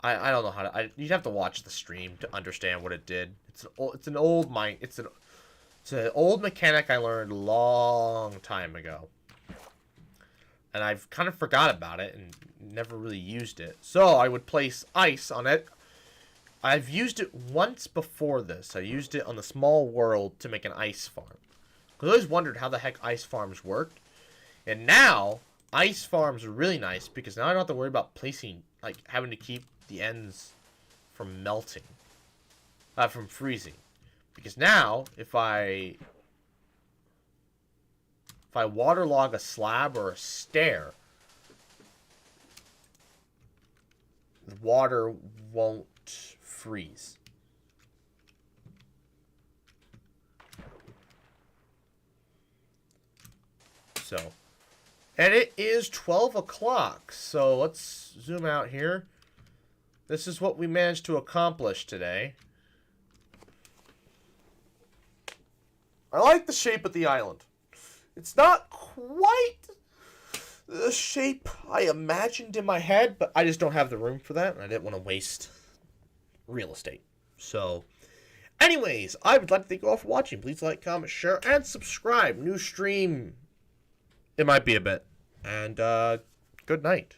don't know how to... you'd have to watch the stream to understand what it did. It's an old it's an old mechanic I learned a long time ago. And I've kind of forgot about it and never really used it. So I would place ice on it. I've used it once before this. I used it on the small world to make an ice farm. I always wondered how the heck ice farms worked. And now, ice farms are really nice because now I don't have to worry about placing, like, having to keep the ends from melting. From freezing. Because now, if I waterlog a slab or a stair, the water won't freeze. So, and it is 12 o'clock, so let's zoom out here. This is what we managed to accomplish today. I like the shape of the island. It's not quite the shape I imagined in my head, but I just don't have the room for that, and I didn't want to waste real estate. So, anyways, I would like to thank you all for watching. Please like, comment, share, and subscribe. New stream... It might be a bit. And, good night.